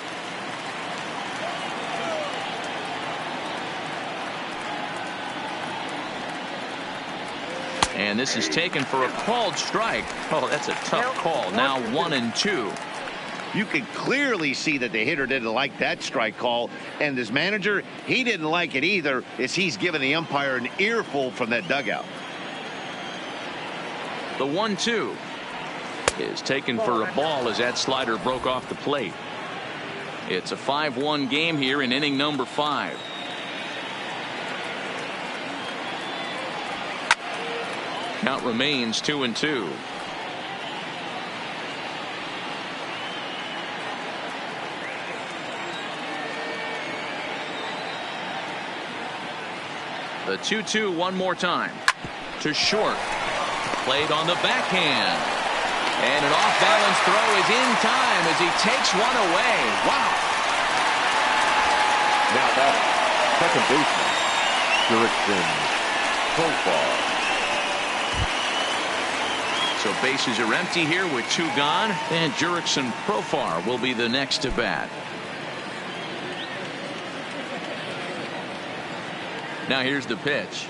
And this is taken for a called strike. Oh, that's a tough call. Now 1-2. You could clearly see that the hitter didn't like that strike call, and his manager, he didn't like it either, as he's giving the umpire an earful from that dugout. The 1-2 is taken for a ball as that slider broke off the plate. It's a 5-1 game here in inning number 5. Count remains 2-2. The 2-2 one more time. To short. Played on the backhand. And an off-balance throw is in time as he takes one away. Wow. Now batting, second baseman, Jurickson Profar. So bases are empty here with 2 gone, and Jurickson Profar will be the next to bat. Now here's the pitch.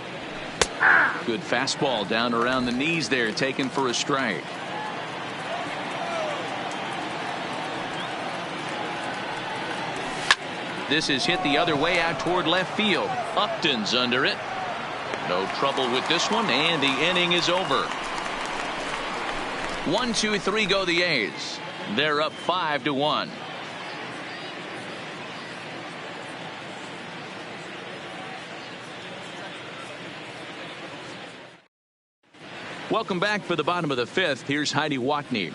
Good fastball down around the knees there, taken for a strike. This is hit the other way out toward left field. Upton's under it. No trouble with this one, and the inning is over. 1, 2, 3 go the A's. They're up 5-1. Welcome back for the bottom of the 5th. Here's Heidi Watney.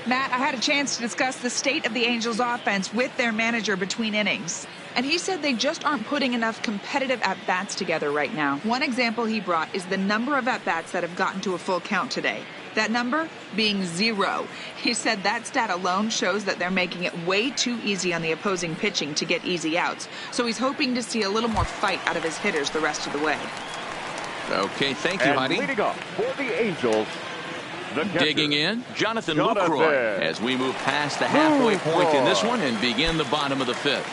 Matt, I had a chance to discuss the state of the Angels offense with their manager between innings. And he said they just aren't putting enough competitive at-bats together right now. One example he brought is the number of at-bats that have gotten to a full count today. That number being 0. He said that stat alone shows that they're making it way too easy on the opposing pitching to get easy outs. So he's hoping to see a little more fight out of his hitters the rest of the way. Okay, thank you, Heidi. Leading off for the Angels, the catcher, digging in, Jonathan Lucroy, as we move past the halfway point in this one and begin the bottom of the 5th.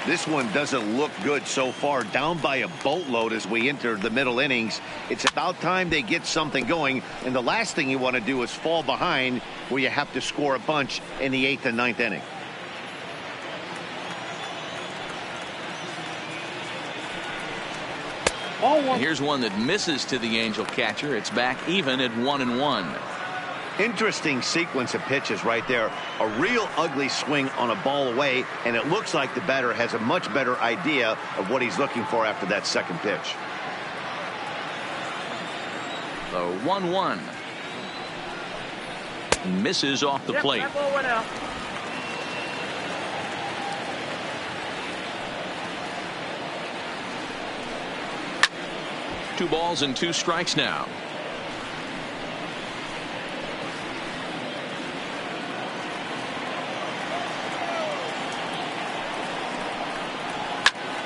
This one doesn't look good so far, down by a boatload as we enter the middle innings. It's about time they get something going, and the last thing you want to do is fall behind where you have to score a bunch in the 8th and 9th inning. Here's one that misses to the Angel catcher. It's back even at 1-1. Interesting sequence of pitches right there. A real ugly swing on a ball away, and it looks like the batter has a much better idea of what he's looking for after that second pitch. The 1-1. Misses off the plate. That ball went out. Two balls and 2 strikes now.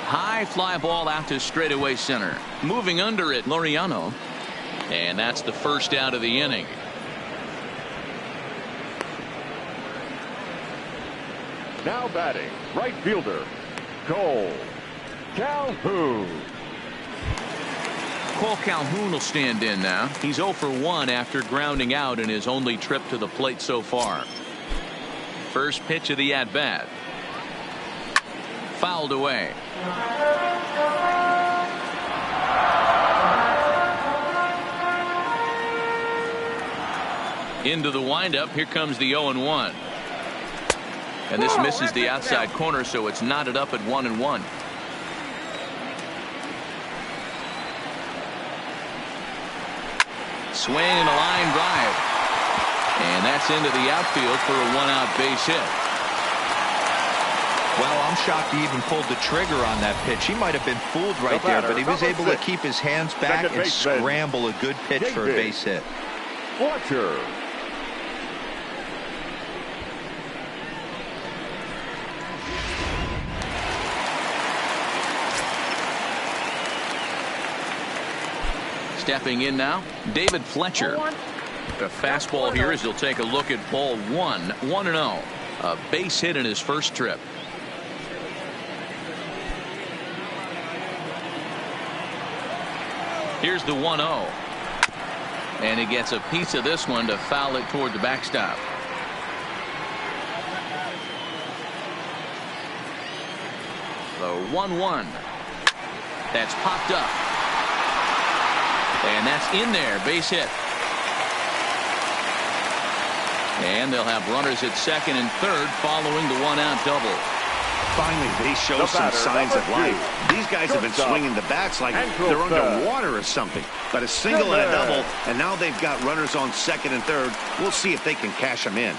High fly ball out to straightaway center. Moving under it, Laureano. And that's the first out of the inning. now batting, right fielder, Cole Calhoun. Cole Calhoun will stand in now. He's 0 for 1 after grounding out in his only trip to the plate so far. First pitch of the at-bat. Fouled away. Into the windup. Here comes the 0-1. And this misses the outside corner, so it's knotted up at 1-1. Swing and a line drive. And that's into the outfield for a 1-out base hit. Well, I'm shocked he even pulled the trigger on that pitch. He might have been fooled right there, but he was able to keep his hands back and scramble a good pitch for a base hit. Fletcher. Stepping in now, David Fletcher. The fastball here as he'll take a look at ball 1. 1-0. A base hit in his first trip. Here's the 1-0. And he gets a piece of this one to foul it toward the backstop. The 1-1. That's popped up. And that's in there. Base hit. And they'll have runners at second and third following the 1-out double. Finally, they show some signs of life. These guys have been swinging the bats like they're underwater or something. But a single and a double, and now they've got runners on second and third. We'll see if they can cash them in.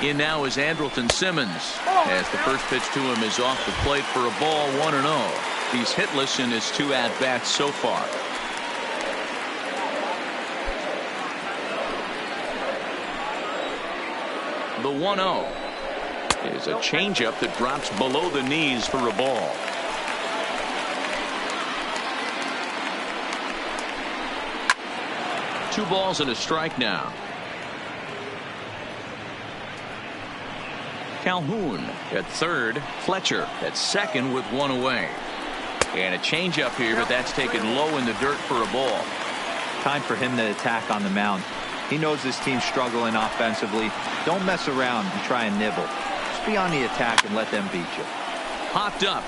In now is Andrelton Simmons, as the first pitch to him is off the plate for a ball, 1-0. He's hitless in his 2 at-bats so far. The 1-0 is a changeup that drops below the knees for a ball. Two balls and a strike now. Calhoun at third, Fletcher at second with 1 away. And a changeup here, but that's taken low in the dirt for a ball. Time for him to attack on the mound. He knows this team's struggling offensively. Don't mess around and try and nibble. Just be on the attack and let them beat you. Popped up.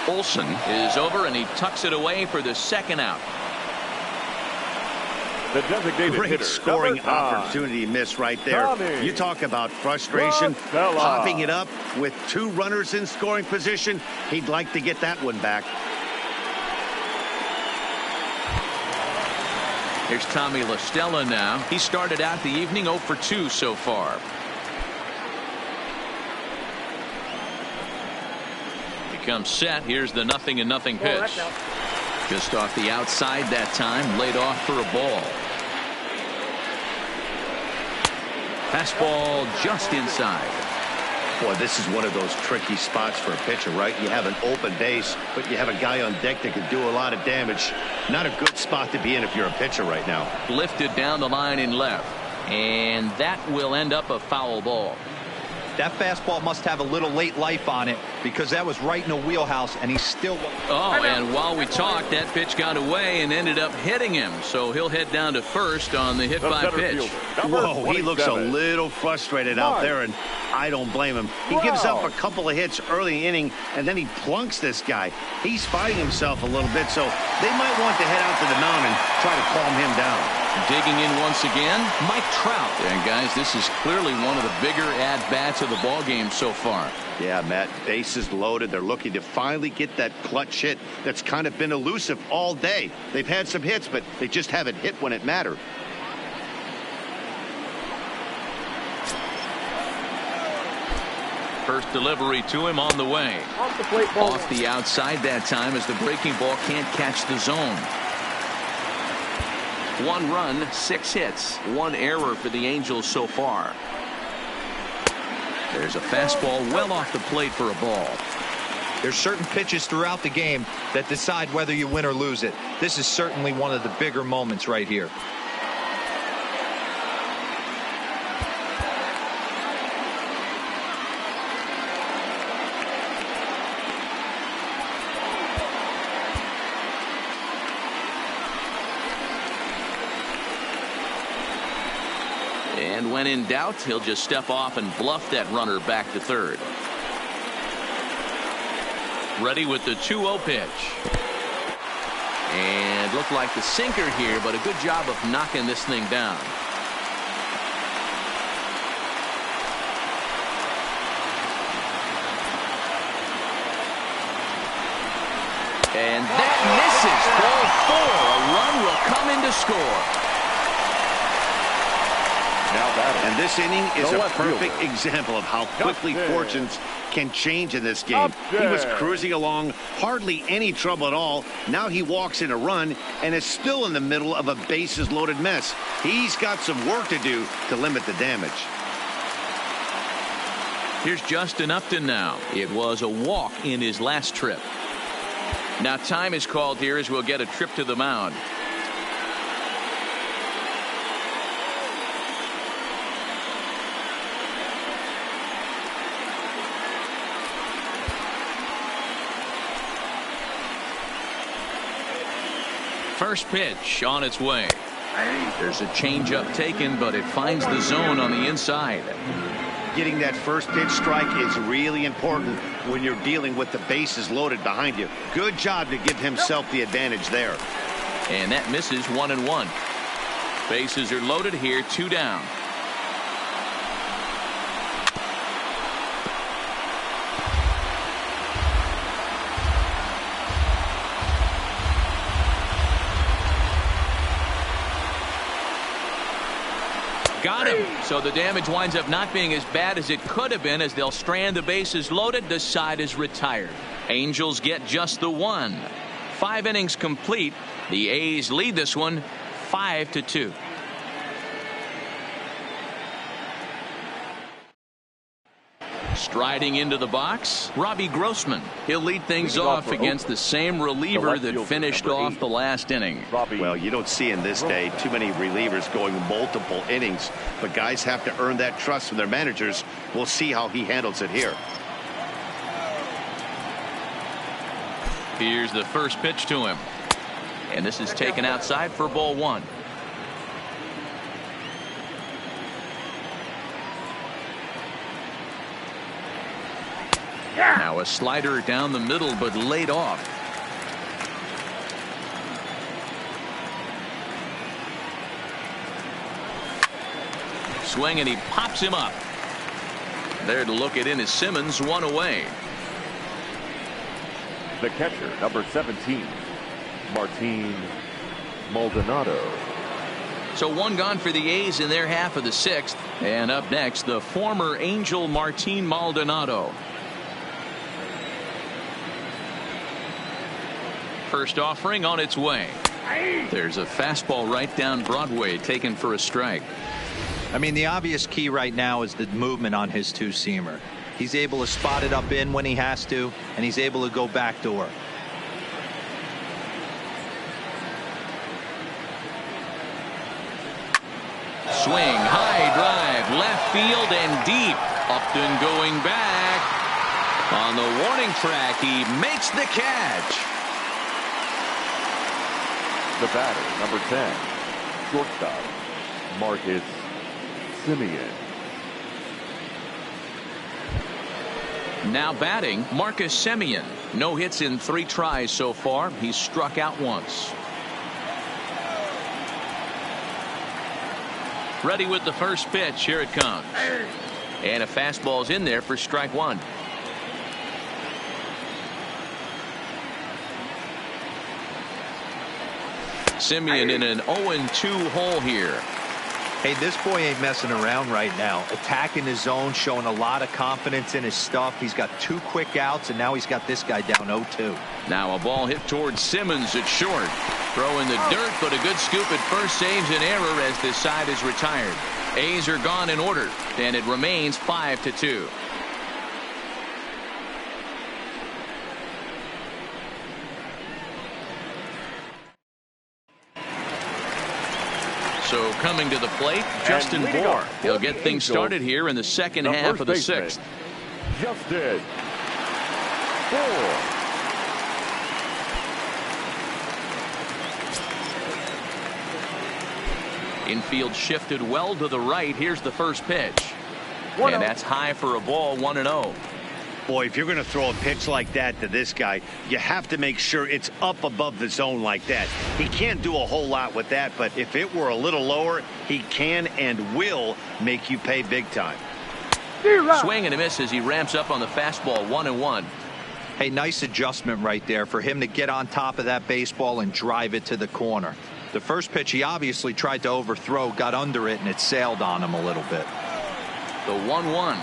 Olsen is over and he tucks it away for the second out. The designated Great hitter, scoring number 9. opportunity miss right there. Tommy. You talk about frustration, Rosella. popping it up with 2 runners in scoring position. He'd like to get that one back. Here's Tommy La Stella now. He started out the evening 0 for 2 so far. He comes set. Here's the 0-0 pitch. Just off the outside that time, laid off for a ball. Fastball just inside. Boy, this is one of those tricky spots for a pitcher, right? You have an open base, but you have a guy on deck that can do a lot of damage. Not a good spot to be in if you're a pitcher right now. Lifted down the line in left. And that will end up a foul ball. That fastball must have a little late life on it because that was right in the wheelhouse and he still. Oh, and while we talked, that pitch got away and ended up hitting him. So he'll head down to first on the hit by pitch. Whoa, he looks a little frustrated out there, and I don't blame him. He gives up a couple of hits early in the inning, and then he plunks this guy. He's fighting himself a little bit, so they might want to head out to the mound and try to calm him down. Digging in once again, Mike Trout. And guys, this is clearly one of the bigger at-bats of the ball game so far. Yeah, Matt, bases loaded. They're looking to finally get that clutch hit that's kind of been elusive all day. They've had some hits, but they just haven't hit when it mattered. First delivery to him on the way. Off the plate, ball. Off the outside that time as the breaking ball can't catch the zone. 1 run, 6 hits, 1 error for the Angels so far. There's a fastball well off the plate for a ball. There's certain pitches throughout the game that decide whether you win or lose it. This is certainly one of the bigger moments right here. And when in doubt, he'll just step off and bluff that runner back to third. Ready with the 2-0 pitch. And looked like the sinker here, but a good job of knocking this thing down. And that misses. Ball 4. A run will come in to score. And this inning is The a left perfect fielder. example of how quickly Up there. fortunes can change in this game. Up He was there. cruising along, hardly any trouble at all. Now he walks in a run and is still in the middle of a bases-loaded mess. He's got some work to do to limit the damage. Here's Justin Upton now. It was a walk in his last trip. Now time is called here as we'll get a trip to the mound. First pitch on its way. There's a changeup taken, but it finds the zone on the inside. Getting that first pitch strike is really important when you're dealing with the bases loaded behind you. Good job to give himself the advantage there. And that misses 1-1. Bases are loaded here, 2 down. Got him. So the damage winds up not being as bad as it could have been, as they'll strand the bases loaded. The side is retired. Angels get just the one. 5 innings complete. The A's lead this one 5-2. Striding into the box, Robbie Grossman. He'll lead things off against the same reliever that finished off the last inning. Well, you don't see in this day too many relievers going multiple innings, but guys have to earn that trust from their managers. We'll see how he handles it here. Here's the first pitch to him, and this is taken outside for ball 1. Now a slider down the middle, but laid off. Swing, and he pops him up. There to look it in is Simmons, 1 away. The catcher, number 17, Martin Maldonado. So 1 gone for the A's in their half of the 6th. And up next, the former Angel Martin Maldonado. First offering on its way. There's a fastball right down Broadway, taken for a strike. I mean, the obvious key right now is the movement on his two-seamer. He's able to spot it up in when he has to, and he's able to go backdoor. Swing, high drive, left field and deep. Upton going back. On the warning track, he makes the catch. The batter, number 10, shortstop, Marcus Semien. Now batting, Marcus Semien. No hits in 3 tries so far. He's struck out once. Ready with the first pitch. Here it comes. And a fastball's in there for strike 1. Semien in an 0-2 hole here. Hey, this boy ain't messing around right now. Attacking his zone, showing a lot of confidence in his stuff. He's got 2 quick outs, and now he's got this guy down 0-2. Now a ball hit towards Simmons at short. Throw in the dirt, but a good scoop at first saves an error as this side is retired. A's are gone in order, and it remains 5-2. So coming to the plate, Justin Bour. He'll get things started here in the second half of the 6th. Justin Bour. Infield shifted well to the right. Here's the first pitch. And that's high for a ball, 1-0. Boy, if you're going to throw a pitch like that to this guy, you have to make sure it's up above the zone like that. He can't do a whole lot with that, but if it were a little lower, he can and will make you pay big time. Swing and a miss as he ramps up on the fastball, 1-1. Hey, nice adjustment right there for him to get on top of that baseball and drive it to the corner. The first pitch he obviously tried to overthrow, got under it, and it sailed on him a little bit. The 1-1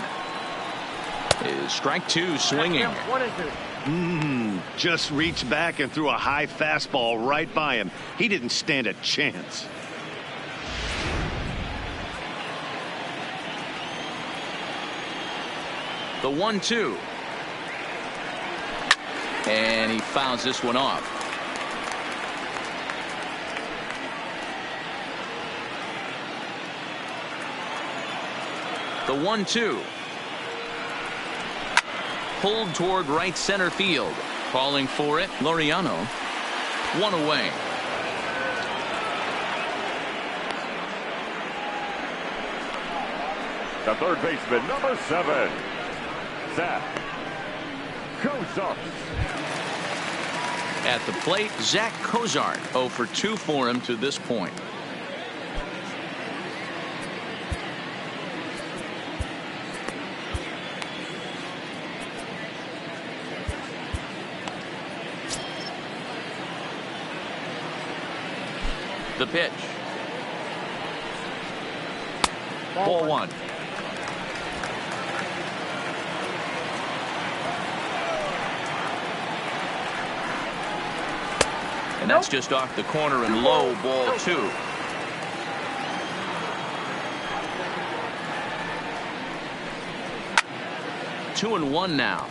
is strike 2, swinging. Just reached back and threw a high fastball right by him. He didn't stand a chance. The 1-2. And he fouls this one off. The 1-2. Pulled toward right center field. Calling for it, Laureano. 1 away. The third baseman, number 7, Zach Cozart. At the plate, Zach Cozart. 0 for 2 for him to this point. The pitch. Ball one. And that's just off the corner and low, ball two. Two and one now.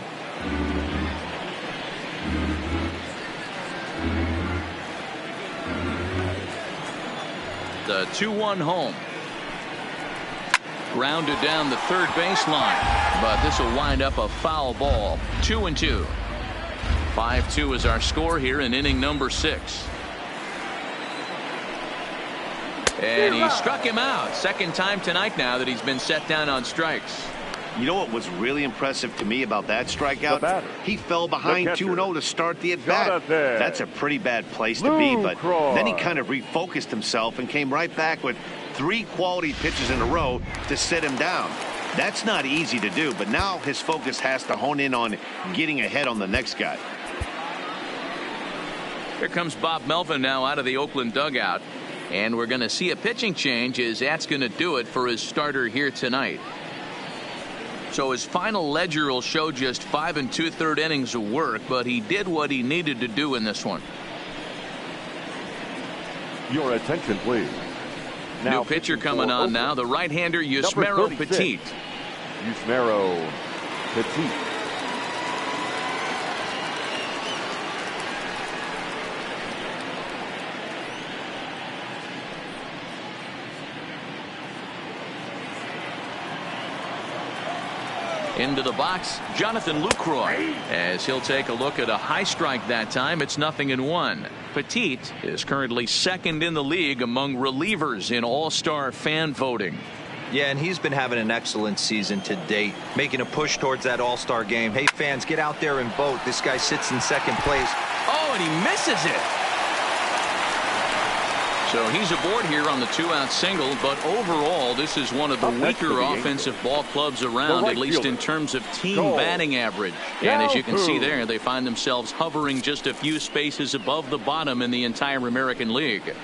The 2-1 home. Grounded down the third baseline, but this will wind up a foul ball. 2-2. 5-2 is our score here in inning number 6. And he struck him out. Second time tonight now that he's been set down on strikes. You know what was really impressive to me about that strikeout? He fell behind 2-0 to start the at-bat. That's a pretty bad place to be, but then he kind of refocused himself and came right back with 3 quality pitches in a row to set him down. That's not easy to do, but now his focus has to hone in on getting ahead on the next guy. Here comes Bob Melvin now out of the Oakland dugout, and we're going to see a pitching change as that's going to do it for his starter here tonight. So his final ledger will show just 5 2/3 innings of work, but he did what he needed to do in this one. Your attention, please. New pitcher coming on now, the right-hander Yusmeiro Petit. Yusmeiro Petit. Into the box, Jonathan Lucroy, as he'll take a look at a high strike that time. It's 0-1. Petit is currently second in the league among relievers in all-star fan voting. Yeah, and he's been having an excellent season to date, making a push towards that all-star game. Hey, fans, get out there and vote. This guy sits in second place. Oh, and he misses it. So he's aboard here on the 2-out single, but overall this is one of the weaker offensive ball clubs around, at least in terms of team batting average. And as you can see there, they find themselves hovering just a few spaces above the bottom in the entire American League.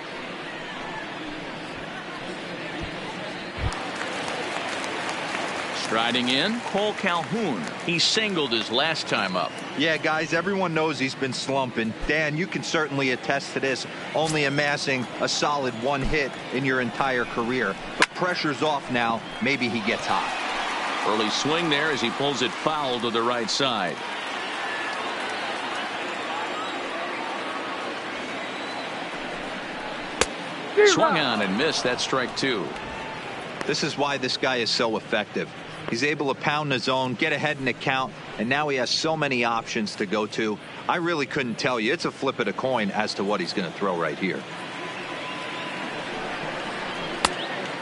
Striding in, Cole Calhoun. He singled his last time up. Yeah, guys, everyone knows he's been slumping. Dan, you can certainly attest to this, only amassing a solid 1 hit in your entire career. But pressure's off now. Maybe he gets hot. Early swing there as he pulls it foul to the right side. Swung on and missed. That strike 2. This is why this guy is so effective. He's able to pound the zone, get ahead in the count, and now he has so many options to go to. I really couldn't tell you. It's a flip of the coin as to what he's going to throw right here.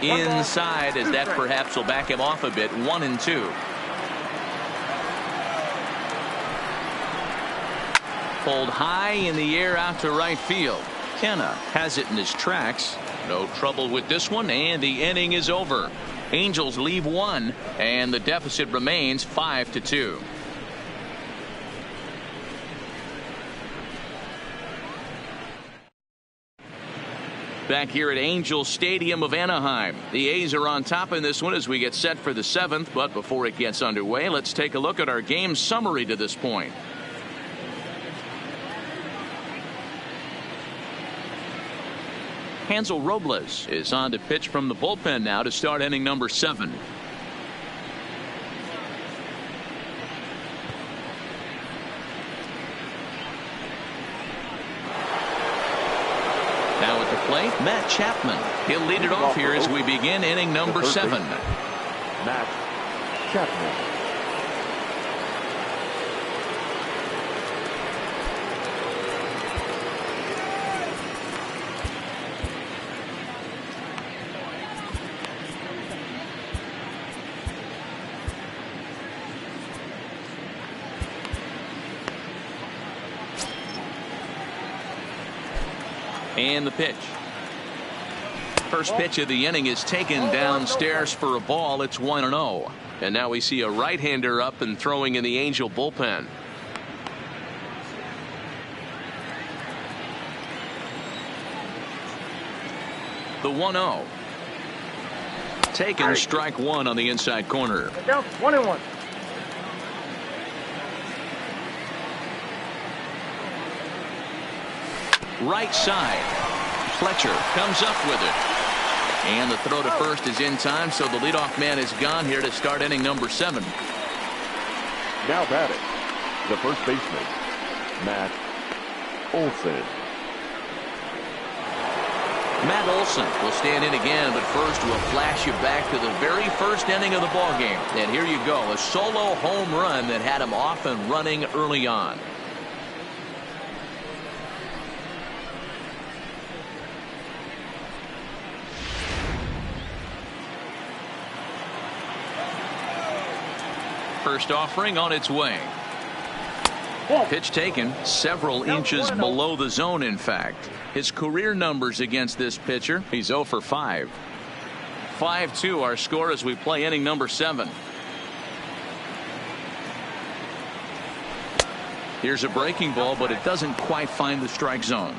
Inside, as that perhaps will back him off a bit. 1-2. Pulled high in the air out to right field. Kenna has it in his tracks. No trouble with this one, and the inning is over. Angels leave 1, and the deficit remains 5-2. Back here at Angel Stadium of Anaheim, the A's are on top in this one as we get set for the 7th. But before it gets underway, let's take a look at our game summary to this point. Hansel Robles is on to pitch from the bullpen now to start inning number 7. Now at the plate, Matt Chapman. He'll lead it off here as we begin inning number 7. Matt Chapman. And the pitch. First pitch of the inning is taken downstairs for a ball. It's 1-0. And now we see a right-hander up and throwing in the Angel bullpen. The 1-0. Taken, strike one on the inside corner. Down 1-1. Right side. Fletcher comes up with it. And the throw to first is in time, so the leadoff man is gone here to start inning number 7. Now batting, the first baseman, Matt Olson. Matt Olson will stand in again, but first we'll flash you back to the very first inning of the ballgame. And here you go, a solo home run that had him off and running early on. First offering on its way. Pitch taken several inches below the zone, in fact. His career numbers against this pitcher, he's 0 for 5. 5-2 our score as we play inning number 7. Here's a breaking ball, but it doesn't quite find the strike zone.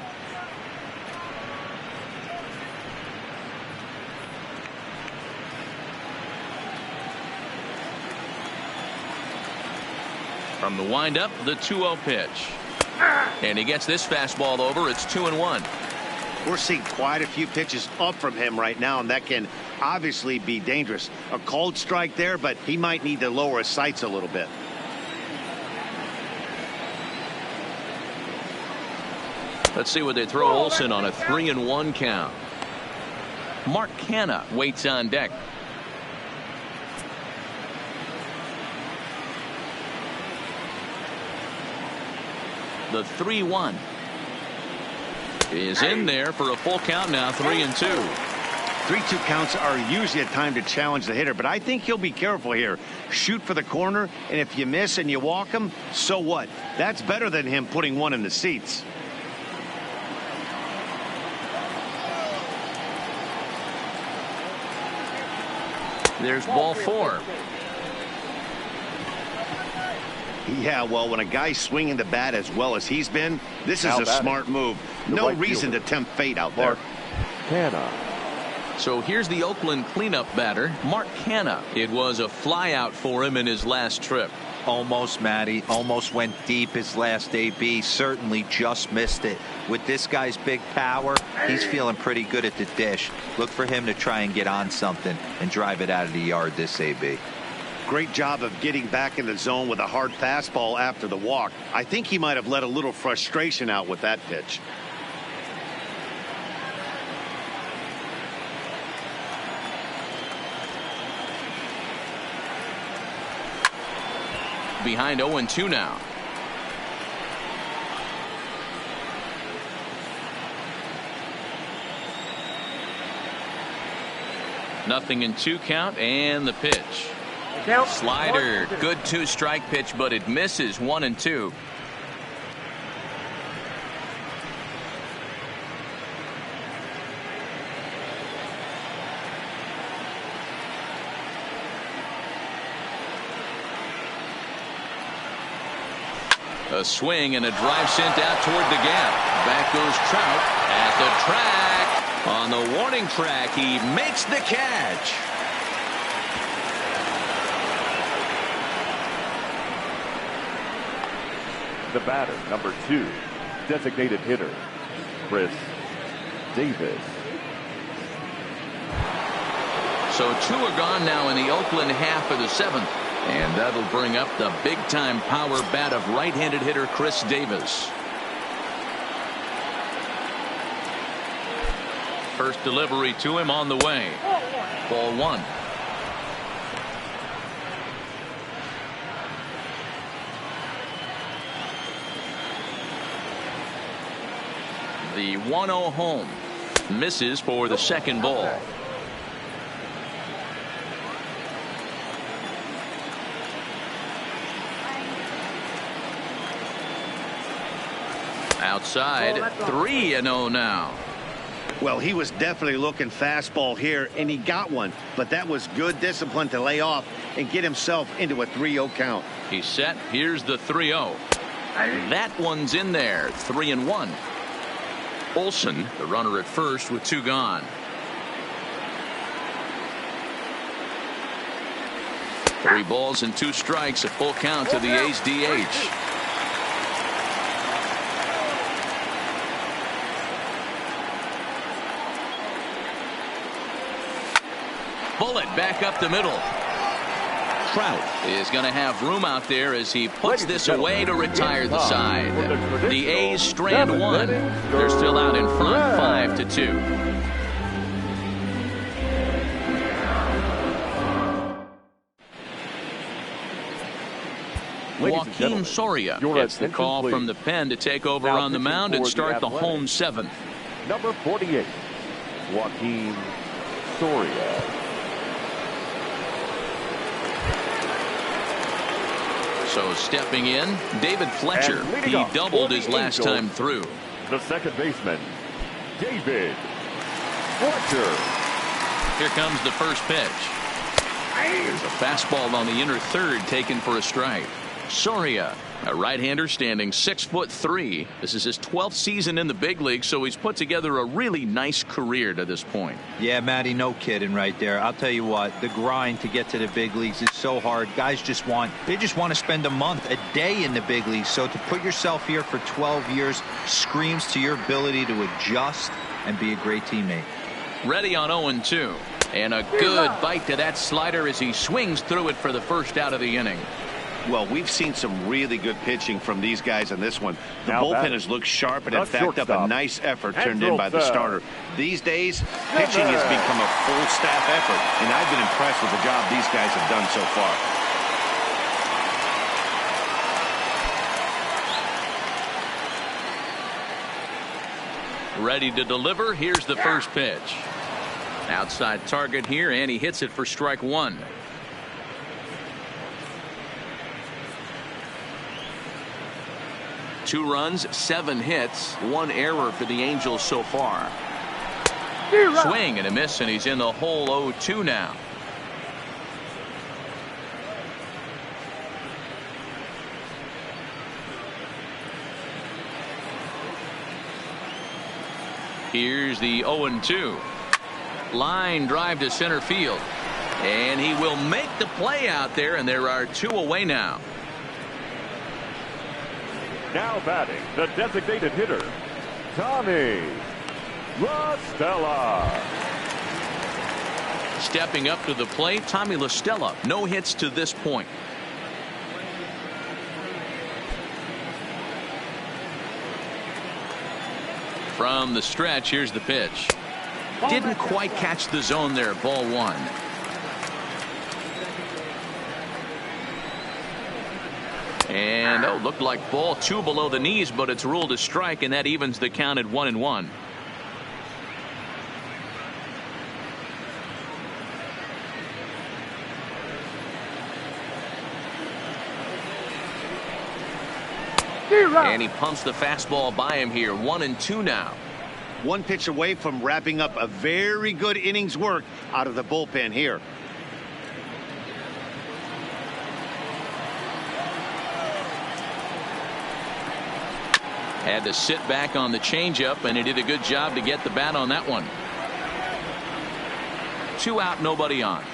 From the windup, the 2-0 pitch. And he gets this fastball over. It's 2-1. We're seeing quite a few pitches up from him right now, and that can obviously be dangerous. A cold strike there, but he might need to lower his sights a little bit. Let's see what they throw Olson on a 3-1 count. Mark Canha waits on deck. The 3-1 is in there for a full count now. 3-2. 3-2 counts are usually a time to challenge the hitter, but I think he'll be careful here. Shoot for the corner, and if you miss and you walk him, so what? That's better than him putting one in the seats. There's ball 4. Yeah, well, when a guy's swinging the bat as well as he's been, this is a smart move. No reason to tempt fate out there. Canha. So here's the Oakland cleanup batter, Mark Canha. It was a flyout for him in his last trip. Almost, Matty. Almost went deep his last AB. Certainly just missed it. With this guy's big power, he's feeling pretty good at the dish. Look for him to try and get on something and drive it out of the yard this AB. Great job of getting back in the zone with a hard fastball after the walk. I think he might have let a little frustration out with that pitch. Behind 0-2 now. Nothing in 2 count, and the pitch. Slider, good 2-strike pitch, but it misses. 1-2. A swing and a drive sent out toward the gap. Back goes Trout at the track. On the warning track, he makes the catch. The batter, number 2, designated hitter, Chris Davis. So 2 are gone now in the Oakland half of the 7th. And that'll bring up the big-time power bat of right-handed hitter Chris Davis. First delivery to him on the way. Ball 1. The 1-0 home misses for the second ball. Outside, 3-0 now. Well, he was definitely looking fastball here, and he got one. But that was good discipline to lay off and get himself into a 3-0 count. He's set. Here's the 3-0. That one's in there. 3-1. Olson, the runner at first with 2 gone. 3 balls and 2 strikes, a full count to the A's DH. Bullet back up the middle. Trout is going to have room out there as he puts this away to retire the side. The A's strand 1. They're still out in front 5-2. Joaquin Soria gets the call from the pen to take over on the mound and start the home 7th. Number 48, Joaquin Soria. So stepping in, David Fletcher. He doubled his last time through. The second baseman, David Fletcher. Here comes the first pitch. There's a fastball on the inner third taken for a strike. Soria, a right-hander standing 6'3". This is his 12th season in the big league, so he's put together a really nice career to this point. Yeah, Matty, no kidding right there. I'll tell you what, the grind to get to the big leagues is so hard. Guys just want to spend a month, a day in the big leagues. So to put yourself here for 12 years screams to your ability to adjust and be a great teammate. Ready on 0-2. And a good bite to that slider as he swings through it for the first out of the inning. Well, we've seen some really good pitching from these guys on this one. The bullpen has looked sharp and have backed up a nice effort turned in by the starter. These days, pitching has become a full staff effort, and I've been impressed with the job these guys have done so far. Ready to deliver. Here's the first pitch. Outside target here, and he hits it for strike 1. Two runs, 7 hits, 1 error for the Angels so far. Swing and a miss, and he's in the hole 0-2 now. Here's the 0-2. Line drive to center field. And he will make the play out there, and there are 2 away now. Now batting, the designated hitter, Tommy La Stella. Stepping up to the plate, Tommy La Stella. No hits to this point. From the stretch, here's the pitch. Didn't quite catch the zone there. Ball 1. And looked like ball 2 below the knees, but it's ruled a strike, and that evens the count at 1-1. And he pumps the fastball by him here. 1-2 now. 1 pitch away from wrapping up a very good innings work out of the bullpen here. Had to sit back on the changeup, and he did a good job to get the bat on that one. 2 out, nobody on.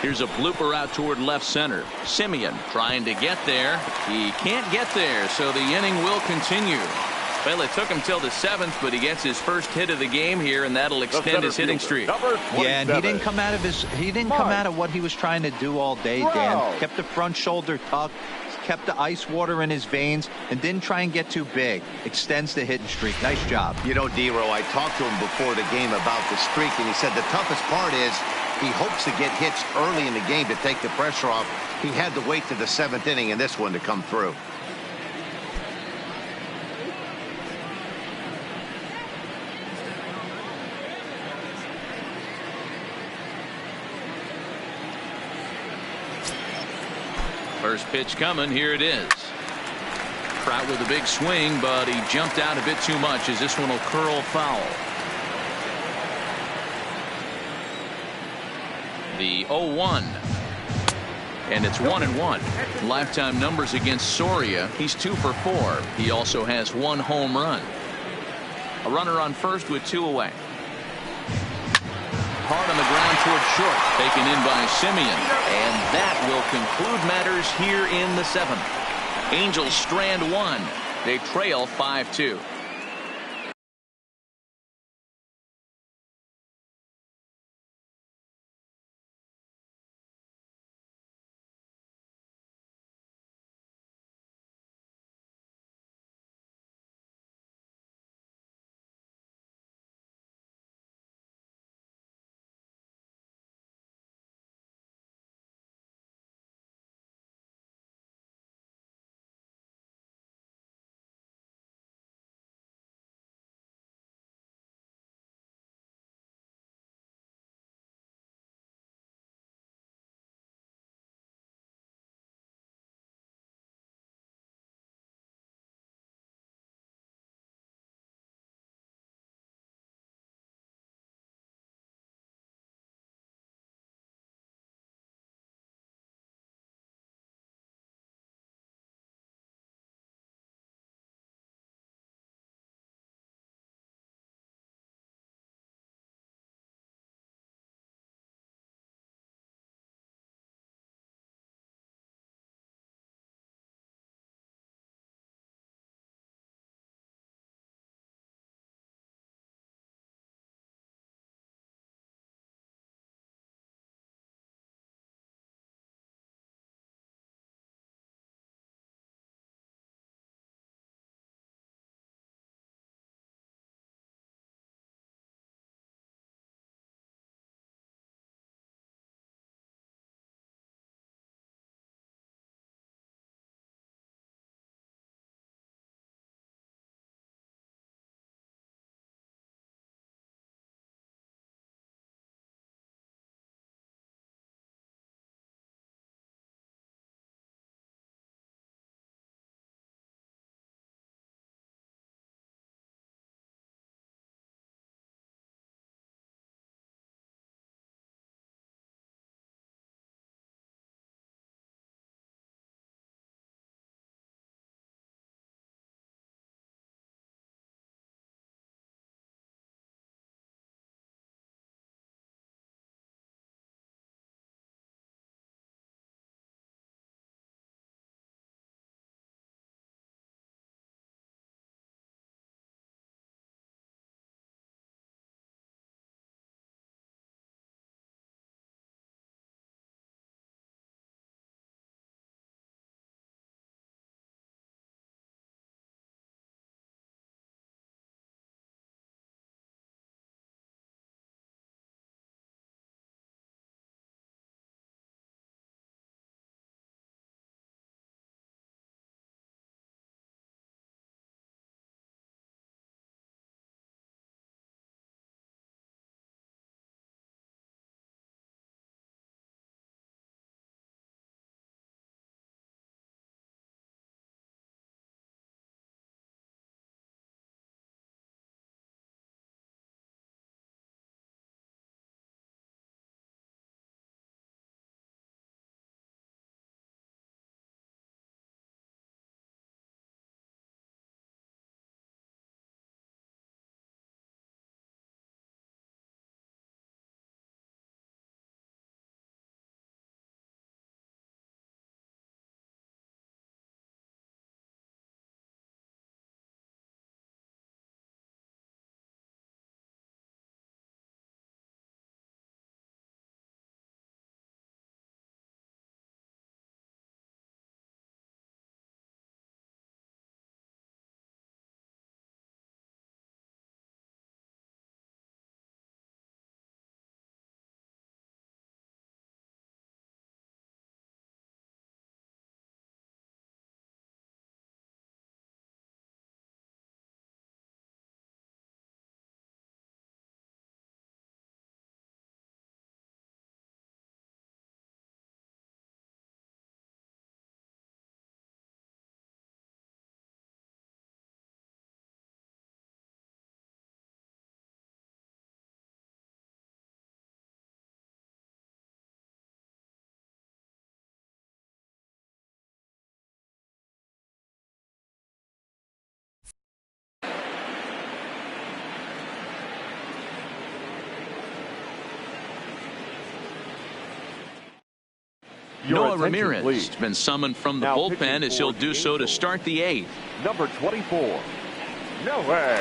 Here's a blooper out toward left center. Simeon trying to get there. He can't get there, so the inning will continue. Well, it took him till the 7th, but he gets his first hit of the game here, and that'll extend his hitting streak. Yeah, and he didn't come out of what he was trying to do all day, Dan. Kept the front shoulder tucked, kept the ice water in his veins, and didn't try and get too big. Extends the hitting streak. Nice job. You know, D-Row, I talked to him before the game about the streak, and he said the toughest part is he hopes to get hits early in the game to take the pressure off. He had to wait to the 7th inning in this one to come through. First pitch coming. Here it is. Trout with a big swing, but he jumped out a bit too much as this one will curl foul. The 0-1. And it's 1-1. Lifetime numbers against Soria. He's 2 for 4. He also has 1 home run. A runner on first with 2 away. hard on the ground toward short. Taken in by Simeon. And that will conclude matters here in the 7th. Angels strand 1. They trail 5-2. Your Noah attention, Ramirez please. has been summoned from the Now bullpen pitching as he'll for do the so to Angels. start the 8th. Number 24, Noah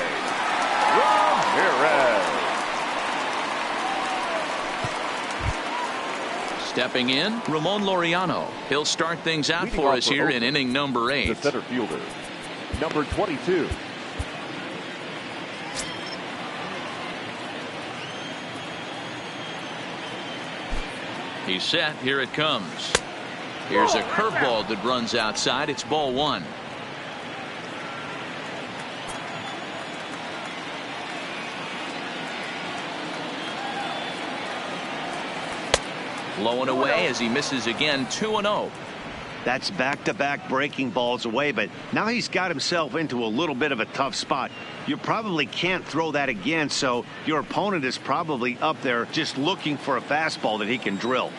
Ramirez. Stepping in, Ramon Laureano. He'll start things out Leading for off us for here in Oakland, inning number The 8. center fielder, number 22. He's set. Here it comes. Here's a curveball that runs outside. It's ball 1. Low and away as he misses again. 2-0. That's back-to-back breaking balls away, but now he's got himself into a little bit of a tough spot. You probably can't throw that again, so your opponent is probably up there just looking for a fastball that he can drill.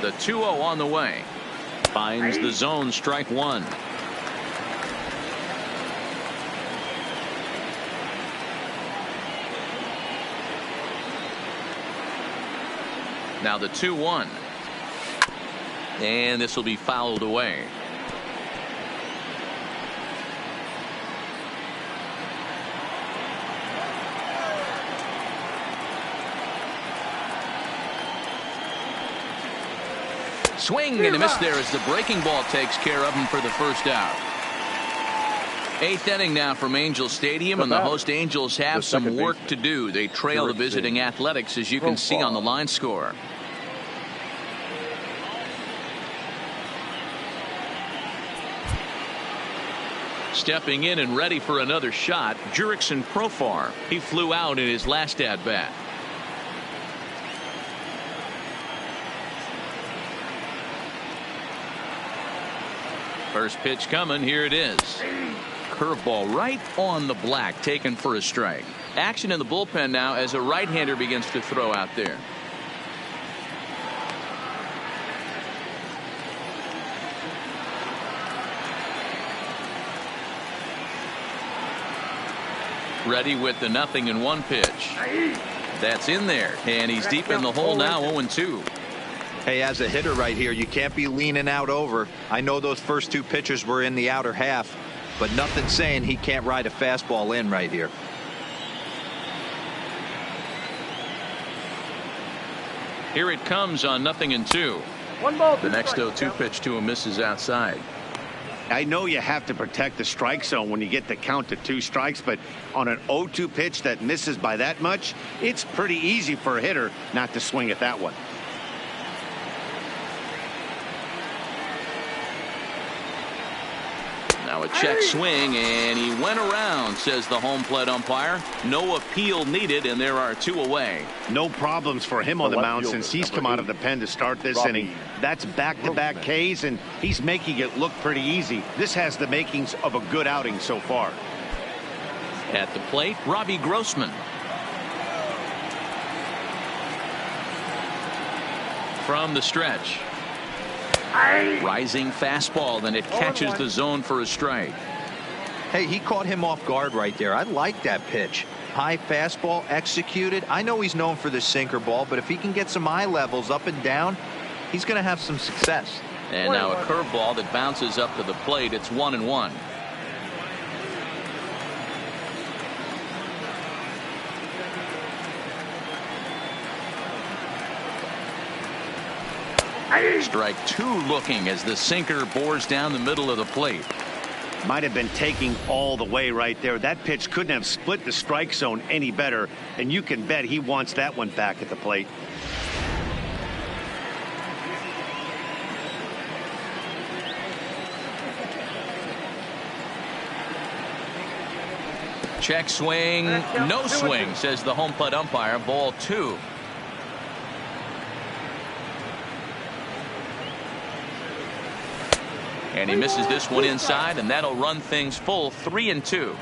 The 2-0 on the way. Finds the zone, strike 1. Now the 2-1. And this will be fouled away. Swing and a miss there as the breaking ball takes care of him for the first out. 8th inning now from Angel Stadium, and the host Angels have some work to do. They trail the visiting Athletics, as you can see on the line score. Stepping in and ready for another shot, Jurickson Profar. He flew out in his last at-bat. First pitch coming. Here it is. Curveball right on the black, taken for a strike. Action in the bullpen now as a right-hander begins to throw out there. Ready with the 0-1 pitch. That's in there, and he's deep in the hole now. 0-2. Hey, as a hitter right here, you can't be leaning out over. I know those first 2 pitches were in the outer half, but nothing saying he can't ride a fastball in right here. Here it comes on 0-2. One ball, The next 0-2 pitch to him misses outside. I know you have to protect the strike zone when you get the count to 2 strikes, but on an 0-2 pitch that misses by that much, it's pretty easy for a hitter not to swing at that one. Now a check swing, and he went around, says the home plate umpire. No appeal needed, and there are 2 away. No problems for him on the mound since he's come out of the pen to start this inning. That's back-to-back Ks, and he's making it look pretty easy. This has the makings of a good outing so far. At the plate, Robbie Grossman. From the stretch. Rising fastball, and it catches the zone for a strike. Hey, he caught him off guard right there. I like that pitch. High fastball executed. I know he's known for the sinker ball, but if he can get some eye levels up and down, he's going to have some success. And now a curveball that bounces up to the plate. It's 1-1. Strike 2 looking as the sinker bores down the middle of the plate. Might have been taking all the way right there. That pitch couldn't have split the strike zone any better, and you can bet he wants that one back at the plate. Check swing, no swing, says the home plate umpire. Ball 2. And he misses this one inside, and that'll run things full. 3-2.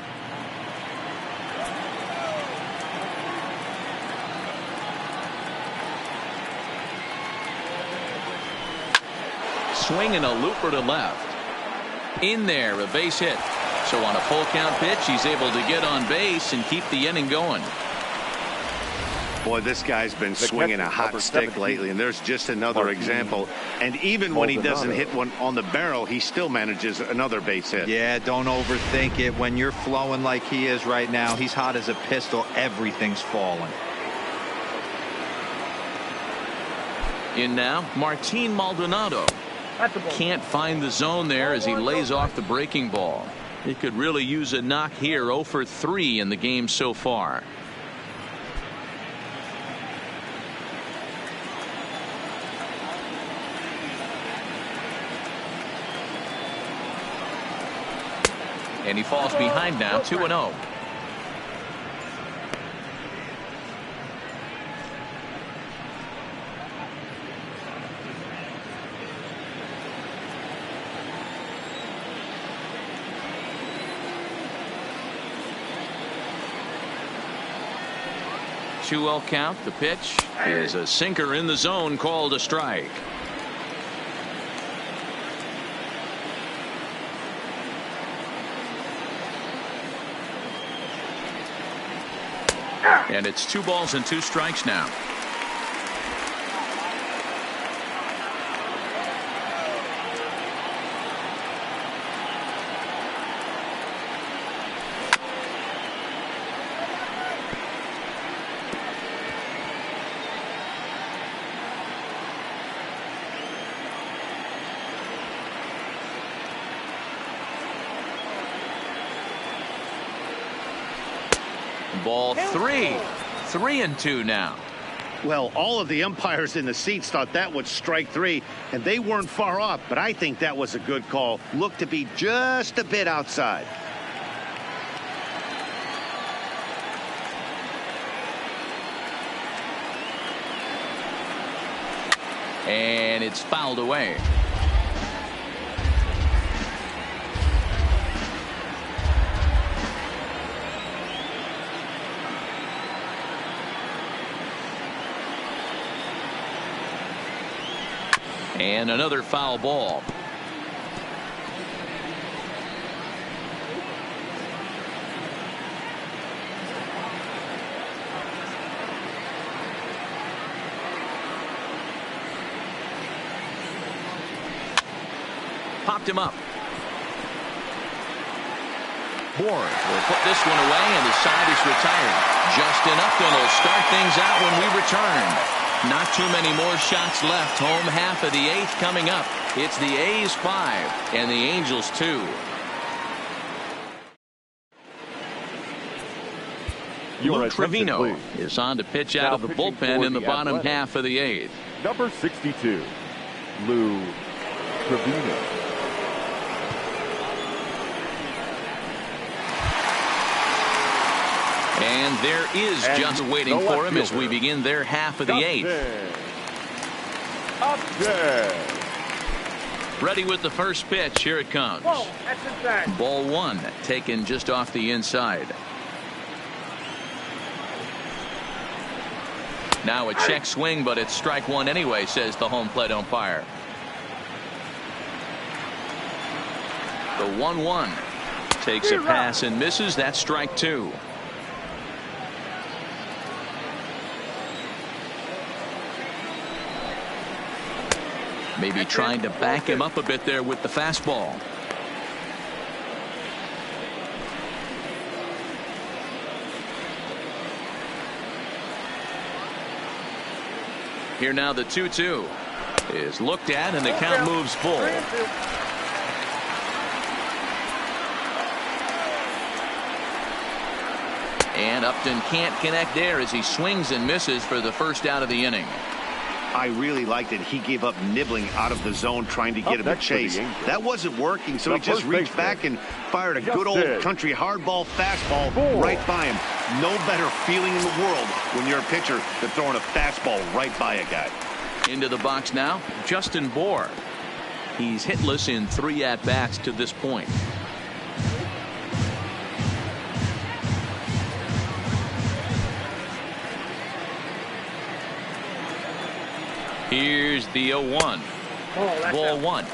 Swing and a looper to left. In there, a base hit. So on a full count pitch, he's able to get on base and keep the inning going. Boy, this guy's been swinging a hot stick lately, and there's just another example. And even when he doesn't hit one on the barrel, he still manages another base hit. Yeah, don't overthink it. When you're flowing like he is right now, he's hot as a pistol. Everything's falling. In now, Martin Maldonado. Can't find the zone there as he lays off the breaking ball. He could really use a knock here. 0 for 3 in the game so far. And he falls behind now, 2-0. Two-0 count. The pitch is a sinker in the zone, called a strike. And it's 2 balls and 2 strikes now. Ball 3. 3-2 now. Well, all of the umpires in the seats thought that was strike 3, and they weren't far off, but I think that was a good call. Looked to be just a bit outside. And it's fouled away. And another foul ball. Popped him up. Bourne will put this one away, and his side is retired. Justin Upton will start things out when we return. Not too many more shots left. Home half of the 8th coming up. It's the A's 5 and the Angels 2. Luke Trevino is on to pitch out of the bullpen in the bottom half of the 8th. Number 62, Lou Trevino. And there is just waiting for him as we begin their half of the 8th. Up there. Ready with the first pitch. Here it comes. Whoa, that's inside. Ball 1 taken just off the inside. Now a check swing, but it's strike 1 anyway, says the home plate umpire. The 1-1 takes a pass and misses. That's strike 2. Maybe trying to back him up a bit there with the fastball. Here now the 2-2 is looked at, and the count moves full. And Upton can't connect there as he swings and misses for the first out of the inning. I really liked it. He gave up nibbling out of the zone trying to get him a chase. That wasn't working, so he just reached back and fired a good old country hardball fastball right by him. No better feeling in the world when you're a pitcher than throwing a fastball right by a guy. Into the box now, Justin Bourne. He's hitless in 3 at-bats to this point. Here's the 0-1. Ball 1.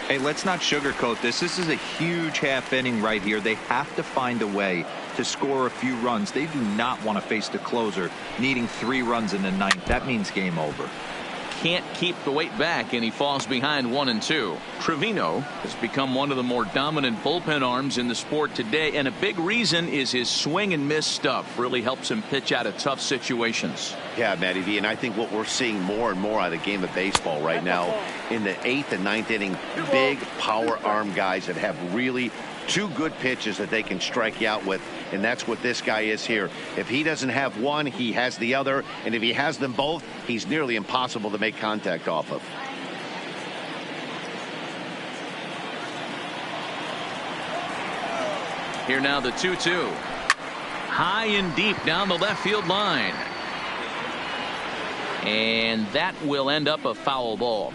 Hey, let's not sugarcoat this. This is a huge half inning right here. They have to find a way to score a few runs. They do not want to face the closer needing 3 runs in the 9th. That means game over. Can't keep the weight back, and he falls behind 1-2. Trevino has become one of the more dominant bullpen arms in the sport today, and a big reason is his swing and miss stuff. Really helps him pitch out of tough situations. Yeah, Matty V, and I think what we're seeing more and more out of the game of baseball right now in the 8th and 9th inning, big power arm guys that have really 2 good pitches that they can strike you out with, and that's what this guy is here. If he doesn't have one, he has the other, and if he has them both, he's nearly impossible to make contact off of. Here now the 2-2. High and deep down the left field line. And that will end up a foul ball.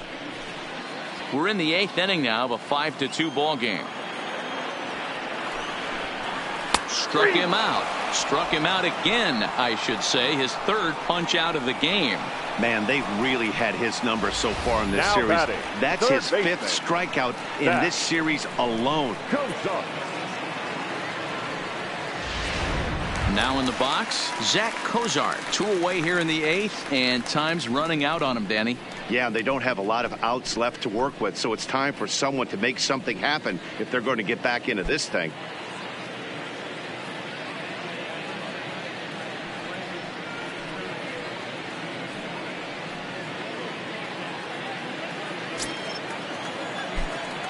We're in the 8th inning now of a 5-2 ball game. Struck him out. Struck him out again, I should say. His 3rd punch out of the game. Man, they've really had his number so far in this series. That's his 5th strikeout in this series alone. Now in the box, Zach Cozart. 2 away here in the 8th, and time's running out on him, Danny. Yeah, they don't have a lot of outs left to work with, so it's time for someone to make something happen if they're going to get back into this thing.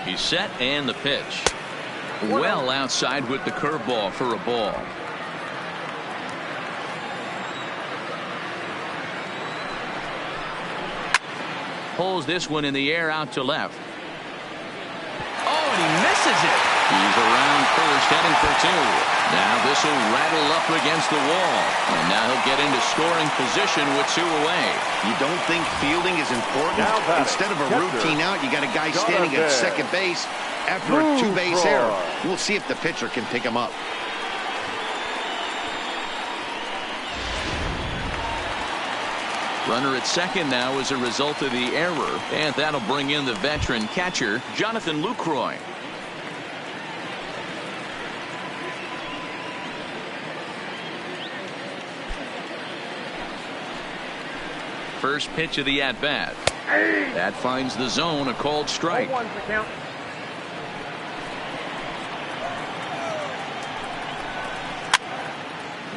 He's set, and the pitch. Well outside with the curveball for a ball. Pulls this one in the air out to left. Oh, and he misses it. He's around first, heading for 2. Now this will rattle up against the wall, and now he'll get into scoring position with 2 away. You don't think fielding is important? Instead of a routine out, you got a guy standing at second base after a 2-base error. We'll see if the pitcher can pick him up. Runner at second now as a result of the error, and that'll bring in the veteran catcher, Jonathan Lucroy. First pitch of the at-bat. That finds the zone, a called strike.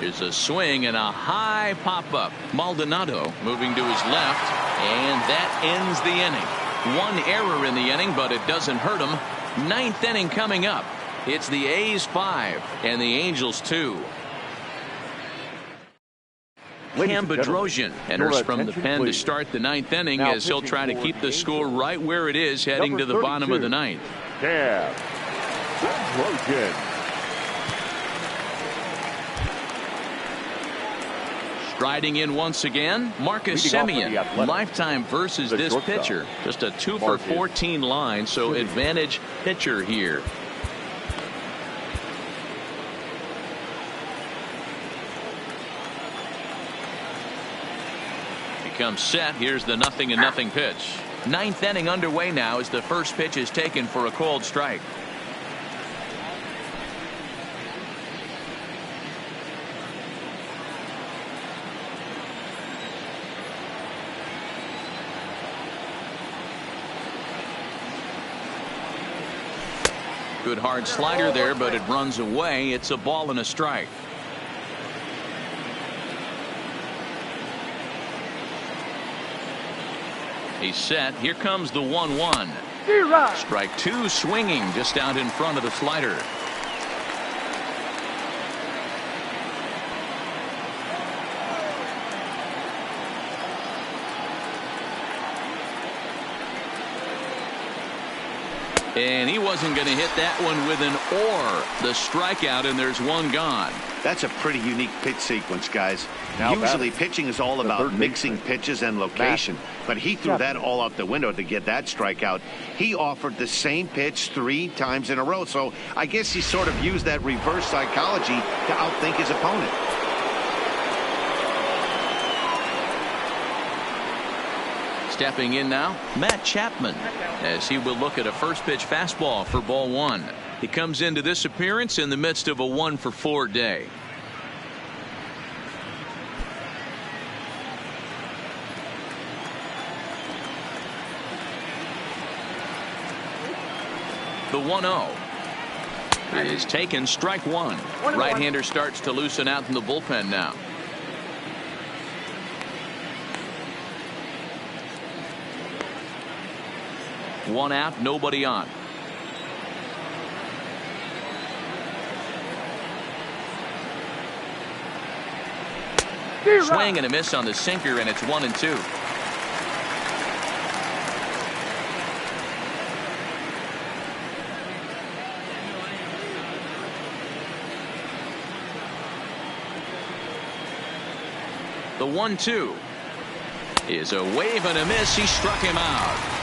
Here's a swing and a high pop-up. Maldonado moving to his left, and that ends the inning. 1 error in the inning, but it doesn't hurt him. 9th inning coming up. It's the A's 5 and the Angels 2. Cam Bedrosian enters from the pen to start the 9th inning as he'll try to keep the score right where it is heading to the bottom of the 9th. Cam Bedrosian. Striding in once again, Marcus Semien. Lifetime versus this pitcher. Just a 2 for 14 line, so advantage pitcher here. He comes set. Here's the 0-0 pitch. 9th inning underway now as the first pitch is taken for a called strike. Good hard slider there, but it runs away. It's a ball and a strike. He's set. Here comes the 1-1. Strike 2 swinging just out in front of the slider. And he wasn't going to hit that one with an the strikeout, and there's 1 gone. That's a pretty unique pitch sequence, guys. Usually pitching is all about mixing pitches and location, but he threw that all out the window to get that strikeout. He offered the same pitch 3 times in a row, so I guess he sort of used that reverse psychology to outthink his opponent. Stepping in now, Matt Chapman, as he will look at a first pitch fastball for ball one. He comes into this appearance in the midst of a 1-for-4 day. The 1-0 is taken, strike one. Right-hander starts to loosen out in the bullpen now. One out, nobody on. Swing and a miss on the sinker, and it's 1-2. The 1-2 is a wave and a miss. He struck him out.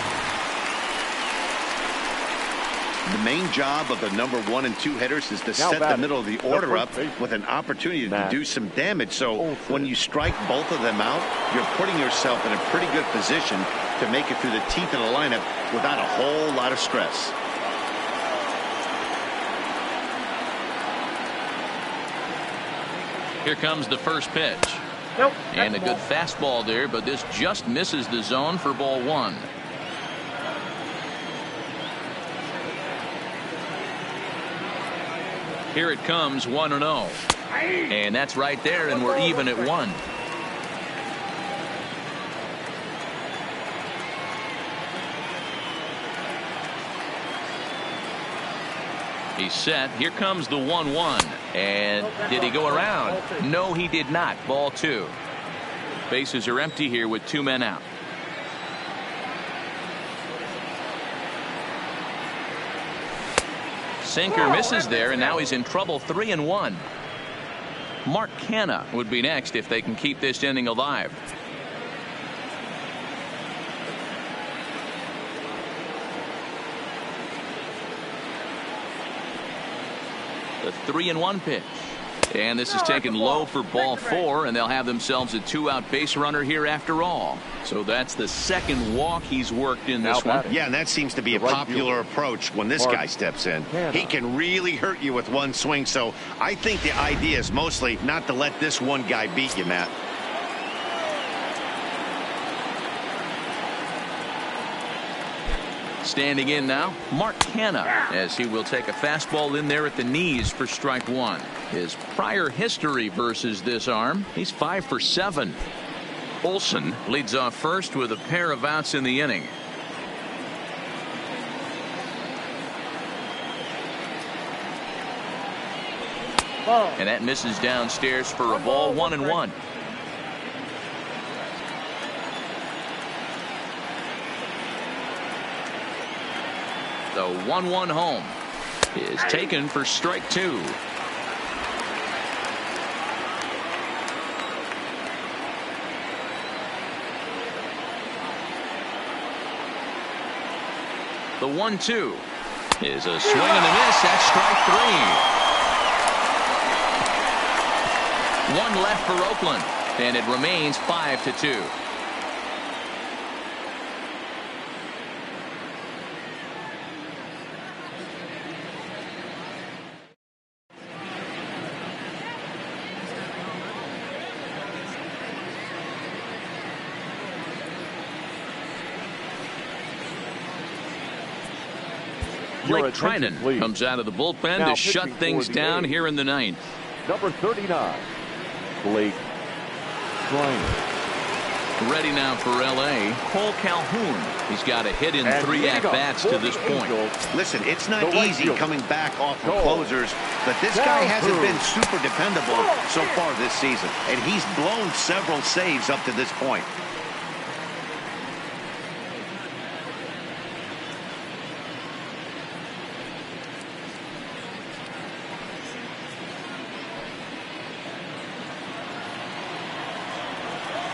The main job of the number 1 and 2 hitters is to set the middle of the order up with an opportunity to do some damage. So when you strike both of them out, you're putting yourself in a pretty good position to make it through the teeth of the lineup without a whole lot of stress. Here comes the first pitch. And a good fastball there, but this just misses the zone for ball one. Here it comes, 1-0. And that's right there, and we're even at 1. He's set. Here comes the 1-1. And did he go around? No, he did not. Ball 2. Bases are empty here with 2 men out. Sinker misses there, and now he's in trouble. 3-1. Mark Canha would be next if they can keep this inning alive. The 3-1 pitch. And this is taken low for ball 4, and they'll have themselves a 2-out base runner here after all. So that's the second walk he's worked in this one. Yeah, and that seems to be a popular approach when this guy steps in. He can really hurt you with one swing, so I think the idea is mostly not to let this one guy beat you, Matt. Standing in now, Mark Canha, as he will take a fastball in there at the knees for strike one. His prior history versus this arm, he's 5 for 7. Olson leads off first with a pair of outs in the inning. And that misses downstairs for a ball. 1-1. The 1-1 home is taken for strike 2. The 1-2 is a swing and a miss. That's strike 3. One left for Oakland, and it remains 5-2. Blake Trinan comes out of the bullpen to shut things down here in the ninth. Number 39, Blake Trinan. Ready now for LA, Cole Calhoun. He's got a hit in 3 at-bats to this point. Listen, it's not easy coming back off of closers, but this guy hasn't been super dependable so far this season, and he's blown several saves up to this point.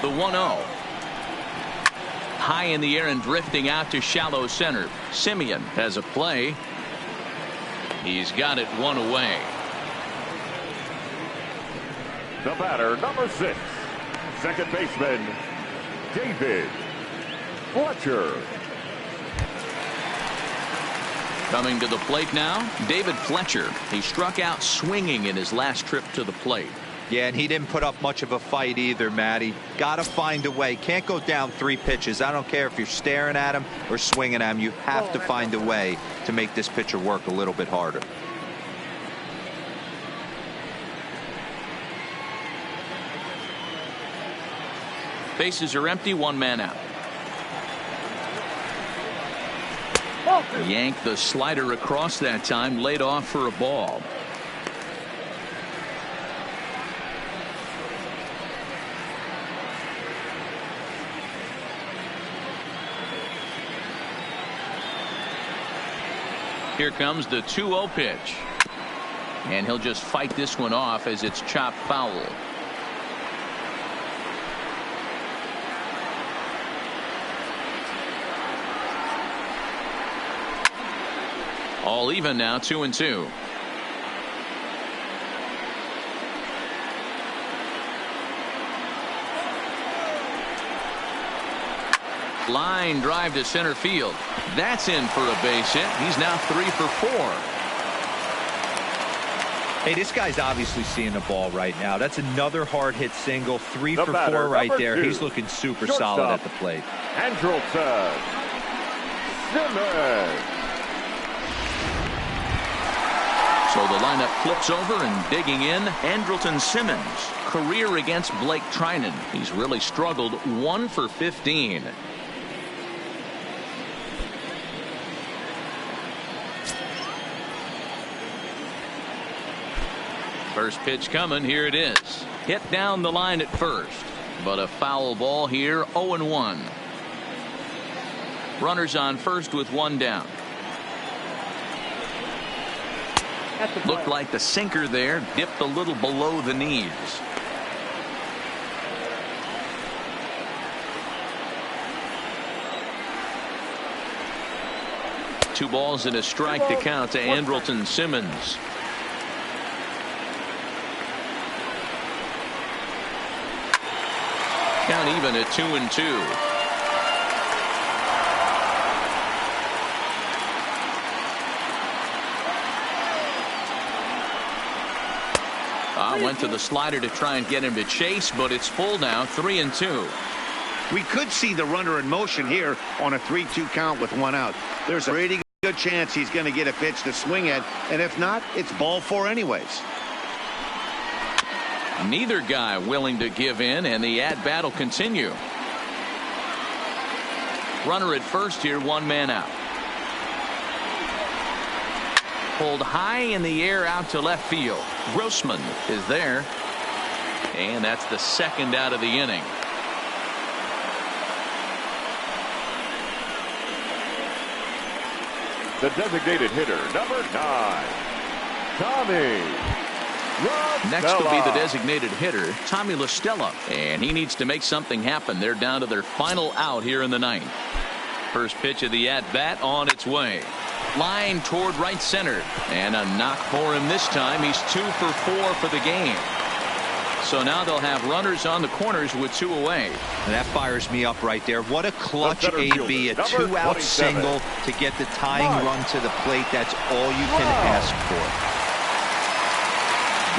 The 1-0. High in the air and drifting out to shallow center. Simeon has a play. He's got it one away. The batter, number 6, second baseman, David Fletcher. Coming to the plate now, David Fletcher. He struck out swinging in his last trip to the plate. Yeah, and he didn't put up much of a fight either, Matty. Got to find a way. Can't go down 3 pitches. I don't care if you're staring at him or swinging at him. You have to find a way to make this pitcher work a little bit harder. Bases are empty, 1 man out. Yanked the slider across that time, laid off for a ball. Here comes the 2-0 pitch. And he'll just fight this one off as it's chopped foul. All even now, 2-2. Line drive to center field. That's in for a base hit. He's now 3 for 4. Hey, this guy's obviously seeing the ball right now. That's another hard hit single. 3 The for batter, 4 right there. 2. He's looking super Shortstop. solid at the plate. Andrelton Simmons. So the lineup flips over and digging in, Andrelton Simmons. Career against Blake Trinan. He's really struggled, 1 for 15. First pitch coming. Here it is. Hit down the line at first, but a foul ball here. 0-1. Runners on first with 1 down. Looked like the sinker there dipped a little below the knees. Two balls and a strike to count to Andrelton Simmons. Count even at 2-2. Went to the slider to try and get him to chase, but it's full now, 3-2. We could see the runner in motion here on a 3-2 count with 1 out. There's a pretty good chance he's going to get a pitch to swing at, and if not, it's ball 4 anyways. Neither guy willing to give in, and the at-bat will continue. Runner at first here, 1 man out. Pulled high in the air out to left field. Grossman is there, and that's the 2nd out of the inning. The designated hitter, number 9, Tommy LaStella. Next will be the designated hitter, Tommy LaStella, and he needs to make something happen. They're down to their final out here in the 9th. First pitch of the at-bat on its way. Line toward right center, and a knock for him this time. He's 2 for 4 for the game. So now they'll have runners on the corners with 2 away. And that fires me up right there. What a clutch The center AB, a fielder, number 2-out 27. single to get the tying run to the plate. That's all you can ask for.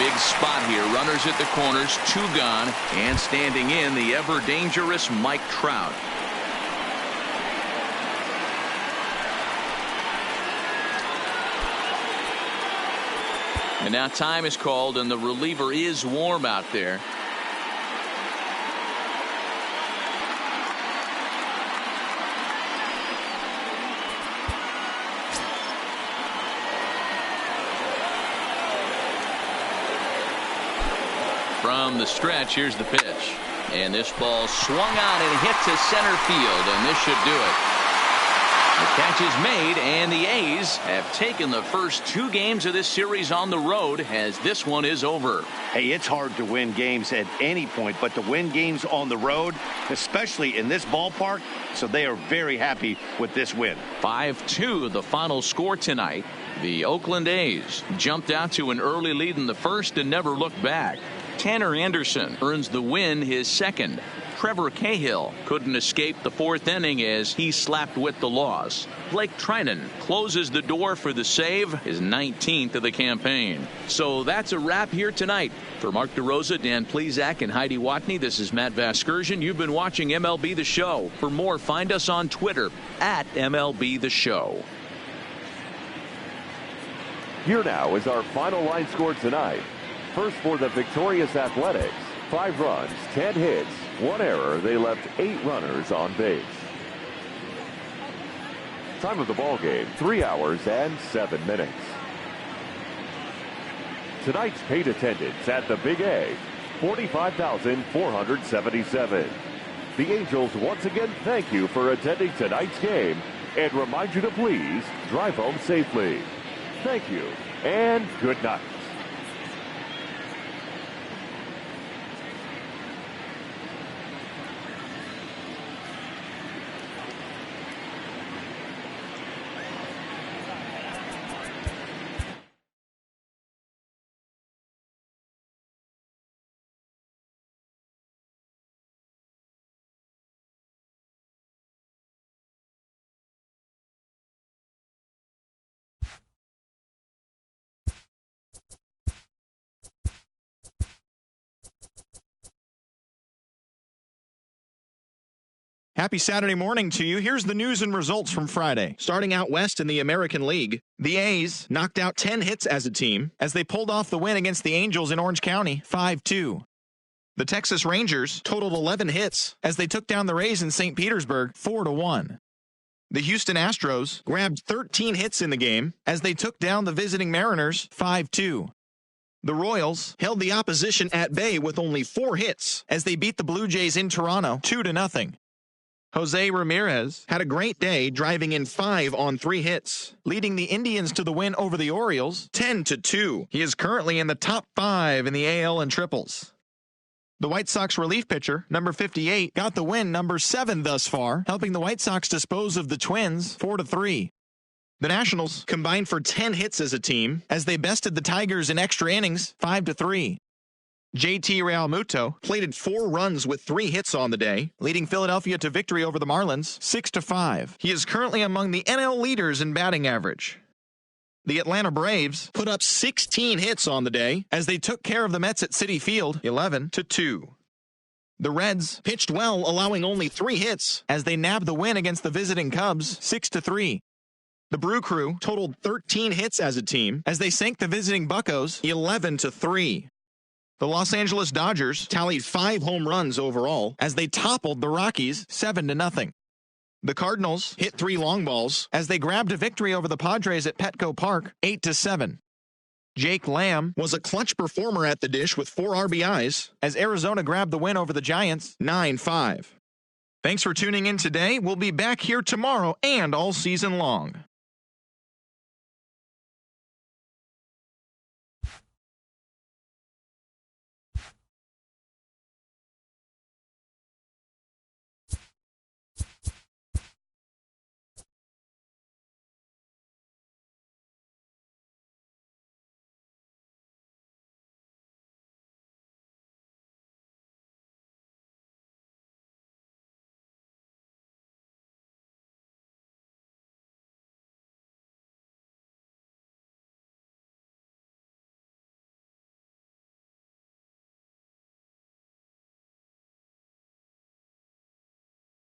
Big spot here. Runners at the corners, 2 gone, and standing in the ever dangerous Mike Trout. And now time is called, and the reliever is warm out there. From the stretch, here's the pitch. And this ball swung on and hit to center field, and this should do it. The catch is made, and the A's have taken the first 2 games of this series on the road as this one is over. Hey, it's hard to win games at any point, but to win games on the road, especially in this ballpark, so they are very happy with this win. 5-2 the final score tonight. The Oakland A's jumped out to an early lead in the first and never looked back. Tanner Anderson earns the win, his 2nd. Trevor Cahill couldn't escape the fourth inning as he slapped with the loss. Blake Trinan closes the door for the save, his 19th of the campaign. So that's a wrap here tonight. For Mark DeRosa, Dan Plezak, and Heidi Watney, this is Matt Vasgersian. You've been watching MLB The Show. For more, find us on Twitter at MLB The Show. Here now is our final line score tonight. First for the victorious Athletics. 5 runs, 10 hits, 1 error. They left 8 runners on base. Time of the ball game, 3 hours and 7 minutes. Tonight's paid attendance at the Big A, 45,477. The Angels once again thank you for attending tonight's game and remind you to please drive home safely. Thank you and good night. Happy Saturday morning to you. Here's the news and results from Friday. Starting out west in the American League, the A's knocked out 10 hits as a team as they pulled off the win against the Angels in Orange County, 5-2. The Texas Rangers totaled 11 hits as they took down the Rays in St. Petersburg, 4-1. The Houston Astros grabbed 13 hits in the game as they took down the visiting Mariners, 5-2. The Royals held the opposition at bay with only 4 hits as they beat the Blue Jays in Toronto, 2-0. Jose Ramirez had a great day, driving in 5 on 3 hits, leading the Indians to the win over the Orioles 10-2. He is currently in the top 5 in the AL in triples. The White Sox relief pitcher, number 58, got the win, number 7 thus far, helping the White Sox dispose of the Twins 4-3. The Nationals combined for 10 hits as a team as they bested the Tigers in extra innings 5-3. JT Realmuto plated 4 runs with 3 hits on the day, leading Philadelphia to victory over the Marlins 6-5. He is currently among the NL leaders in batting average. The Atlanta Braves put up 16 hits on the day as they took care of the Mets at Citi Field 11-2. The Reds pitched well, allowing only 3 hits as they nabbed the win against the visiting Cubs 6-3. The Brew Crew totaled 13 hits as a team as they sank the visiting Buccos 11-3. The Los Angeles Dodgers tallied 5 home runs overall as they toppled the Rockies 7-0. The Cardinals hit 3 long balls as they grabbed a victory over the Padres at Petco Park 8-7. Jake Lamb was a clutch performer at the dish with 4 RBIs as Arizona grabbed the win over the Giants 9-5. Thanks for tuning in today. We'll be back here tomorrow and all season long.